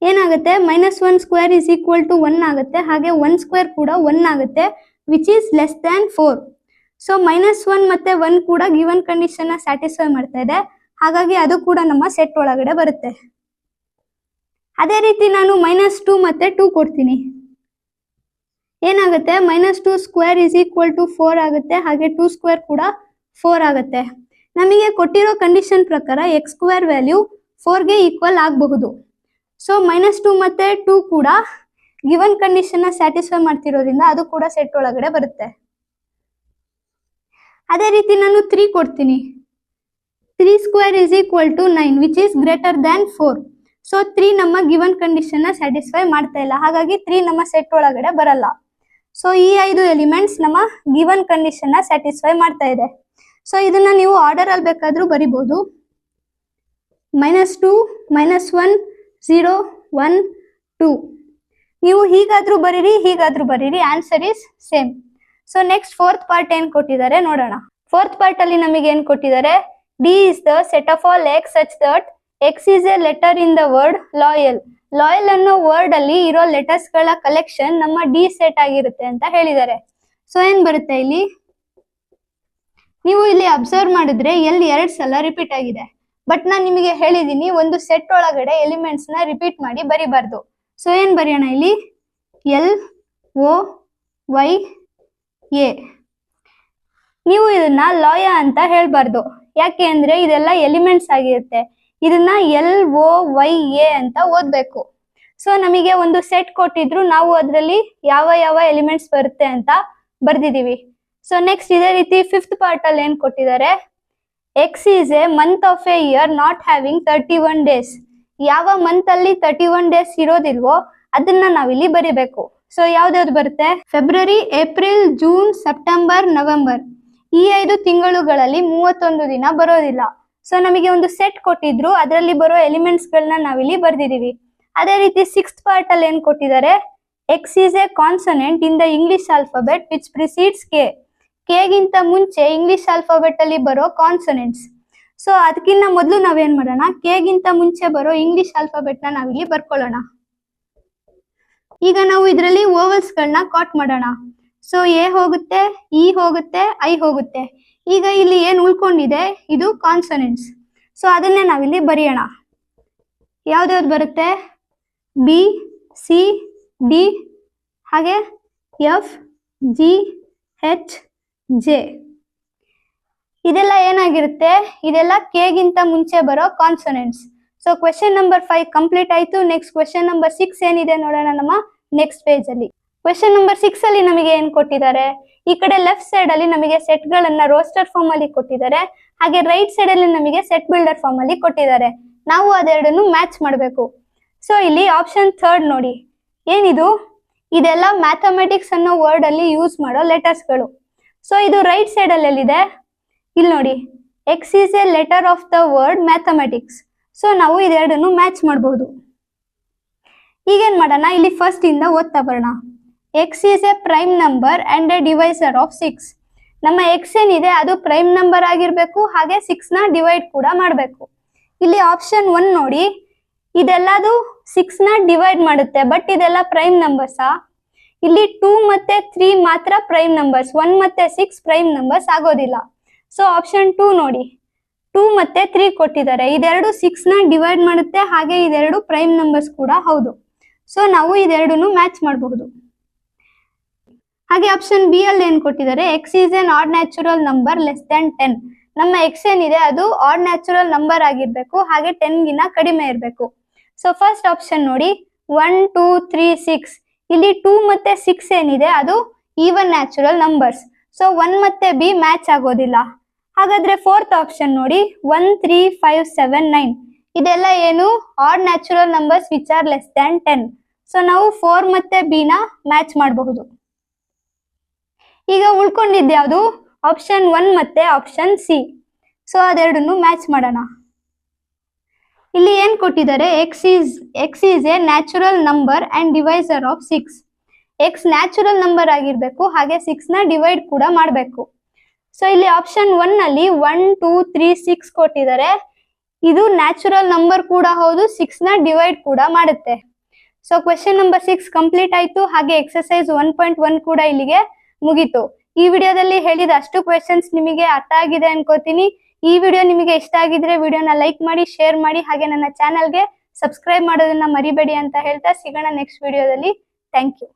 ಏನಾಗುತ್ತೆ, -1 ಸ್ಕ್ವೇರ್ is equal to 1 ಆಗುತ್ತೆ. ಹಾಗೆ 1 ಸ್ಕ್ವೇರ್ ಕೂಡ 1 ಆಗುತ್ತೆ, which is less than 4. So -1 ಮತ್ತೆ 1 ಕೂಡ ಗಿವನ್ ಕಂಡೀಷನ್ ನ ಸ್ಯಾಟಿಸ್ಫೈ ಮಾಡ್ತಾ ಇದೆ, ಹಾಗಾಗಿ ಅದು ಕೂಡ ನಮ್ಮ ಸೆಟ್ ಒಳಗಡೆ ಬರುತ್ತೆ. ಅದೇ ರೀತಿ ನಾನು -2 ಮತ್ತೆ 2 ಕೊಡ್ತೀನಿ, ಏನಾಗುತ್ತೆ, -2 ಸ್ಕ್ವೇರ್ is equal to 4 ಆಗುತ್ತೆ. ಹಾಗೆ 2 ಸ್ಕ್ವೇರ್ ಕೂಡ 4 ಆಗುತ್ತೆ. ನಮಗೆ ಕೊಟ್ಟಿರೋ ಕಂಡೀಷನ್ ಪ್ರಕಾರ x ಸ್ಕ್ವೇರ್ ವ್ಯಾಲ್ಯೂ 4 ಗೆ ಈಕ್ವಲ್ ಆಗಬಹುದು. ಸೊ -2 ಮತ್ತೆ 2 ಕೂಡ ಗಿವನ್ ಕಂಡೀಷನ್ ನ ಸ್ಯಾಟಿಸ್ಫೈ ಮಾಡ್ತಿರೋದ್ರಿಂದ ಅದು ಕೂಡ ಸೆಟ್ ಒಳಗಡೆ ಬರುತ್ತೆ. ಅದೇ ರೀತಿ ನಾನು 3 ಕೊಡ್ತೀನಿ, 3 square is equal to 9 which is greater than 4. So 3 ನಮ್ಮ ಗಿವನ್ ಕಂಡೀಷನ್ ನ ಸ್ಯಾಟಿಸ್ಫೈ ಮಾಡ್ತಾ ಇಲ್ಲ, ಹಾಗಾಗಿ 3 ನಮ್ಮ ಸೆಟ್ ಒಳಗಡೆ ಬರಲ್ಲ. ಸೊ ಈ 5 ಎಲಿಮೆಂಟ್ಸ್ ನಮ್ಮ ಗಿವನ್ ಕಂಡೀಷನ್ ನ ಸ್ಯಾಟಿಸ್ಫೈ ಮಾಡ್ತಾ ಇದೆ. ಸೊ ಇದನ್ನ ನೀವು ಆರ್ಡರ್ ಅಲ್ಲಿ ಬೇಕಾದ್ರೂ ಬರಿಬಹುದು, -2, -1, 0, 1, 2. ನೀವು ಹೀಗಾದ್ರೂ ಬರೀರಿ, ಹೀಗಾದ್ರೂ ಬರೀರಿ, answer is same. So next fourth part ಏನ್ ಕೊಟ್ಟಿದ್ದಾರೆ ನೋಡೋಣ. ಫೋರ್ತ್ ಪಾರ್ಟ್ ಅಲ್ಲಿ ನಮಗೆ ಏನ್ ಕೊಟ್ಟಿದ್ದಾರೆ, D is the set of all x such that X is A letter in the word loyal. Loyal ಅನ್ನೋ ವರ್ಡ್ ಅಲ್ಲಿ ಇರೋ ಲೆಟರ್ಸ್ ಗಳ ಕಲೆಕ್ಷನ್ ನಮ್ಮ ಡಿ ಸೆಟ್ ಆಗಿರುತ್ತೆ ಅಂತ ಹೇಳಿದ್ದಾರೆ. ಸೊ ಏನ್ ಬರುತ್ತೆ ಇಲ್ಲಿ, ನೀವು ಇಲ್ಲಿ ಅಬ್ಸರ್ವ್ ಮಾಡಿದ್ರೆ ಎಲ್ 2 ಸಲ ರಿಪೀಟ್ ಆಗಿದೆ. ಬಟ್ ನಾನು ನಿಮಗೆ ಹೇಳಿದೀನಿ ಒಂದು ಸೆಟ್ ಒಳಗಡೆ ಎಲಿಮೆಂಟ್ಸ್ ನ ರಿಪೀಟ್ ಮಾಡಿ ಬರಿಬಾರ್ದು. ಸೊ ಏನ್ ಬರೆಯೋಣ ಇಲ್ಲಿ, ಎಲ್ ಓ ವೈ ಎ. ನೀವು ಇದನ್ನ ಲಾಯ ಅಂತ ಹೇಳ್ಬಾರ್ದು, ಯಾಕೆ ಅಂದ್ರೆ ಇದೆಲ್ಲ ಎಲಿಮೆಂಟ್ಸ್ ಆಗಿರುತ್ತೆ. ಇದನ್ನ ಎಲ್ ಓ ವೈ ಎ ಅಂತ ಓದ್ಬೇಕು. ಸೊ ನಮಗೆ ಒಂದು ಸೆಟ್ ಕೊಟ್ಟಿದ್ರು, ನಾವು ಅದರಲ್ಲಿ ಯಾವ ಯಾವ ಎಲಿಮೆಂಟ್ಸ್ ಬರುತ್ತೆ ಅಂತ ಬರ್ದಿದೀವಿ. ಸೊ ನೆಕ್ಸ್ಟ್ ಇದೇ ರೀತಿ 5th ಪಾರ್ಟ್ ಅಲ್ಲಿ ಏನ್ ಕೊಟ್ಟಿದ್ದಾರೆ, x is A month of A year not having 31 days. ಯಾವ ಮಂತ್ ಅಲ್ಲಿ 31 ಡೇಸ್ ಇರೋದಿಲ್ವೋ ಅದನ್ನ ನಾವಿಲ್ಲಿ ಬರಿಬೇಕು. ಸೊ ಯಾವ್ದಾವ್ದು ಬರುತ್ತೆ, February, April, June, September, November. ಈ 5 ತಿಂಗಳುಗಳಲ್ಲಿ 31 ದಿನ ಬರೋದಿಲ್ಲ. ಸೊ ನಮಗೆ ಒಂದು ಸೆಟ್ ಕೊಟ್ಟಿದ್ರು, ಅದರಲ್ಲಿ ಬರೋ ಎಲಿಮೆಂಟ್ಸ್ ಗಳನ್ನ ನಾವಿಲ್ಲಿ ಬರ್ದಿದೀವಿ. ಅದೇ ರೀತಿ 6th ಪಾರ್ಟ್ ಅಲ್ಲಿ ಏನ್ ಕೊಟ್ಟಿದ್ದಾರೆ, x is A consonant in the English alphabet which precedes K. K ಗಿಂತ ಮುಂಚೆ ಇಂಗ್ಲಿಷ್ ಆಲ್ಫಾಬೆಟ್ ಅಲ್ಲಿ ಬರೋ ಕಾನ್ಸನೆಂಟ್ಸ್. ಸೊ ಅದಕ್ಕಿಂತ ಮೊದಲು ನಾವೇನ್ ಮಾಡೋಣ, ಕೆ ಗಿಂತ ಮುಂಚೆ ಬರೋ ಇಂಗ್ಲಿಷ್ ಆಲ್ಫಾಬೆಟ್ ನ ನಾವಿಲ್ಲಿ ಬರ್ಕೊಳ್ಳೋಣ. ಈಗ ನಾವು ಇದರಲ್ಲಿ ಓವಲ್ಸ್ ಗಳನ್ನ ಕಾಟ್ ಮಾಡೋಣ. ಸೊ ಎ ಹೋಗುತ್ತೆ, ಇ ಹೋಗುತ್ತೆ, ಐ ಹೋಗುತ್ತೆ. ಈಗ ಇಲ್ಲಿ ಏನ್ ಉಳ್ಕೊಂಡಿದೆ ಇದು ಕಾನ್ಸನೆಂಟ್ಸ್. ಸೊ ಅದನ್ನೇ ನಾವಿಲ್ಲಿ ಬರೆಯೋಣ. ಯಾವ್ದಾವ್ದು ಬರುತ್ತೆ, ಬಿ, ಸಿ, ಡಿ, ಹಾಗೆ ಎಫ್, ಜಿ, ಎಚ್, ಜೆ. ಇದೆಲ್ಲ ಏನಾಗಿರುತ್ತೆ, ಇದೆಲ್ಲ ಕೆ ಗಿಂತ ಮುಂಚೆ ಬರೋ consonants. So question number 5 complete ಆಯ್ತು. ನೆಕ್ಸ್ಟ್ ಕ್ವೆಶ್ಚನ್ ನಂಬರ್ 6 ಏನಿದೆ ನೋಡೋಣ ನಮ್ಮ ನೆಕ್ಸ್ಟ್ ಪೇಜ್ ಅಲ್ಲಿ. ಕ್ವೆಶ್ಚನ್ ನಂಬರ್ 6 ಅಲ್ಲಿ ನಮಗೆ ಏನ್ ಕೊಟ್ಟಿದ್ದಾರೆ, ಈ ಕಡೆ ಲೆಫ್ಟ್ ಸೈಡ್ ಅಲ್ಲಿ ನಮಗೆ ಸೆಟ್ ಗಳನ್ನ ರೋಸ್ಟರ್ ಫಾರ್ಮ್ ಅಲ್ಲಿ ಕೊಟ್ಟಿದ್ದಾರೆ, ಹಾಗೆ ರೈಟ್ ಸೈಡ್ ಅಲ್ಲಿ ನಮಗೆ ಸೆಟ್ ಬಿಲ್ಡರ್ ಫಾರ್ಮ್ ಅಲ್ಲಿ ಕೊಟ್ಟಿದ್ದಾರೆ. ನಾವು ಅದೆರಡನ್ನು ಮ್ಯಾಚ್ ಮಾಡಬೇಕು. ಸೊ ಇಲ್ಲಿ ಆಪ್ಷನ್ 3 ನೋಡಿ, ಏನಿದು, ಇದೆಲ್ಲ ಮ್ಯಾಥಮೆಟಿಕ್ಸ್ ಅನ್ನೋ ವರ್ಡ್ ಅಲ್ಲಿ ಯೂಸ್ ಮಾಡೋ ಲೆಟರ್ಸ್ ಗಳು. ಸೊ ಇದು ರೈಟ್ ಸೈಡ್ ಅಲ್ಲಿ ಎಲ್ಲಿದೆ, ಇಲ್ಲಿ ನೋಡಿ, X is A letter of the word mathematics. So ನಾವು ಇದೆರಡನ್ನು ಮ್ಯಾಚ್ ಮಾಡಬಹುದು. ಈಗೇನ್ ಮಾಡೋಣ, ಇಲ್ಲಿ ಫಸ್ಟ್ ಇಂದ ಓದ್ತಾ ಬರೋಣ. X is a prime number and A divisor of 6. ನಮ್ಮ ಎಕ್ಸ್ ಏನಿದೆ ಅದು ಪ್ರೈಮ್ ನಂಬರ್ ಆಗಿರ್ಬೇಕು, ಹಾಗೆ 6 ನ ಡಿವೈಡ್ ಕೂಡ ಮಾಡಬೇಕು. ಇಲ್ಲಿ ಆಪ್ಷನ್ 1 ನೋಡಿ, ಇದೆಲ್ಲದು 6 ನ ಡಿವೈಡ್ ಮಾಡುತ್ತೆ, ಬಟ್ ಇದೆಲ್ಲ ಪ್ರೈಮ್ ನಂಬರ್ಸಾ? ಇಲ್ಲಿ 2 ಮತ್ತೆ 3 ಮಾತ್ರ ಪ್ರೈಮ್ ನಂಬರ್ಸ್, 1 ಮತ್ತೆ 6 ಪ್ರೈಮ್ ನಂಬರ್ಸ್ ಆಗೋದಿಲ್ಲ. ಸೊ ಆಪ್ಷನ್ 2 ನೋಡಿ, 2 ಮತ್ತೆ 3 ಕೊಟ್ಟಿದ್ದಾರೆ, ಇದೆರಡು 6 ನ ಡಿವೈಡ್ ಮಾಡುತ್ತೆ, ಹಾಗೆ ಇದೆರಡು ಪ್ರೈಮ್ ನಂಬರ್ಸ್ ಕೂಡ ಹೌದು. ಸೊ ನಾವು ಇದೆರಡನ್ನು ಮ್ಯಾಚ್ ಮಾಡಬಹುದು. ಹಾಗೆ ಆಪ್ಷನ್ ಬಿ ಅಲ್ಲಿ ಏನ್ ಕೊಟ್ಟಿದ್ದಾರೆ, x is an odd natural number less than 10. ನಮ್ಮ ಎಕ್ಸ್ ಏನಿದೆ ಅದು ಆಡ್ ನ್ಯಾಚುರಲ್ ನಂಬರ್ ಆಗಿರ್ಬೇಕು, ಹಾಗೆ 10 ಗಿನ ಕಡಿಮೆ ಇರಬೇಕು. ಸೊ ಫಸ್ಟ್ ಆಪ್ಷನ್ ನೋಡಿ, 1 2 3 6. ಇಲ್ಲಿ 2 ಮತ್ತೆ 6 ಏನಿದೆ ಅದು ಈವನ್ ನ್ಯಾಚುರಲ್ ನಂಬರ್ಸ್. ಸೊ 1 ಮತ್ತೆ ಬಿ ಮ್ಯಾಚ್ ಆಗೋದಿಲ್ಲ. ಹಾಗಾದ್ರೆ 4th ಆಪ್ಷನ್ ನೋಡಿ, 1 3 5 7 9. ಇದೆಲ್ಲ ಏನು, odd natural numbers which are less than 10. So ನಾವು 4 ಮತ್ತೆ ಬಿ ನ ಮ್ಯಾಚ್ ಮಾಡಬಹುದು. ಈಗ ಉಳ್ಕೊಂಡಿದ್ದು ಯಾವುದು, ಆಪ್ಷನ್ 1 ಮತ್ತೆ ಆಪ್ಷನ್ ಸಿ. ಸೊ ಅದೆರಡನ್ನು ಮ್ಯಾಚ್ ಮಾಡೋಣ. ಇಲ್ಲಿ ಏನ್ ಕೊಟ್ಟಿದ್ದಾರೆ, x is A natural number and divisor of 6. X natural number ಆಗಿರ್ಬೇಕು, ಹಾಗೆ 6 ನ ಡಿವೈಡ್ ಕೂಡ ಮಾಡಬೇಕು. ಸೊ ಇಲ್ಲಿ ಆಪ್ಷನ್ 1 ಅಲ್ಲಿ 1 2 3 6 ಕೊಟ್ಟಿದ್ದಾರೆ, ಇದು ನ್ಯಾಚುರಲ್ ನಂಬರ್ ಕೂಡ ಹೌದು, 6 ನ ಡಿವೈಡ್ ಕೂಡ ಮಾಡುತ್ತೆ. ಸೊ ಕ್ವೆಶ್ಚನ್ ನಂಬರ್ 6 ಕಂಪ್ಲೀಟ್ ಆಯ್ತು, ಹಾಗೆ ಎಕ್ಸರ್ಸೈಸ್ 1.1 ಕೂಡ ಇಲ್ಲಿಗೆ ಮುಗೀತು. ಈ ವಿಡಿಯೋದಲ್ಲಿ ಹೇಳಿದ ಅಷ್ಟು ಕ್ವೆಶ್ಚನ್ಸ್ ನಿಮಗೆ ಅರ್ಥ ಆಗಿದೆ ಅನ್ಕೋತೀನಿ. ಈ ವಿಡಿಯೋ ನಿಮಗೆ ಇಷ್ಟ ಆಗಿದ್ರೆ ವಿಡಿಯೋನ ಲೈಕ್ ಮಾಡಿ, ಶೇರ್ ಮಾಡಿ, ಹಾಗೆ ನನ್ನ ಚಾನಲ್ಗೆ ಸಬ್ಸ್ಕ್ರೈಬ್ ಮಾಡೋದನ್ನ ಮರಿಬೇಡಿ ಅಂತ ಹೇಳ್ತಾ ಸಿಗೋಣ ನೆಕ್ಸ್ಟ್ ವಿಡಿಯೋದಲ್ಲಿ. Thank you.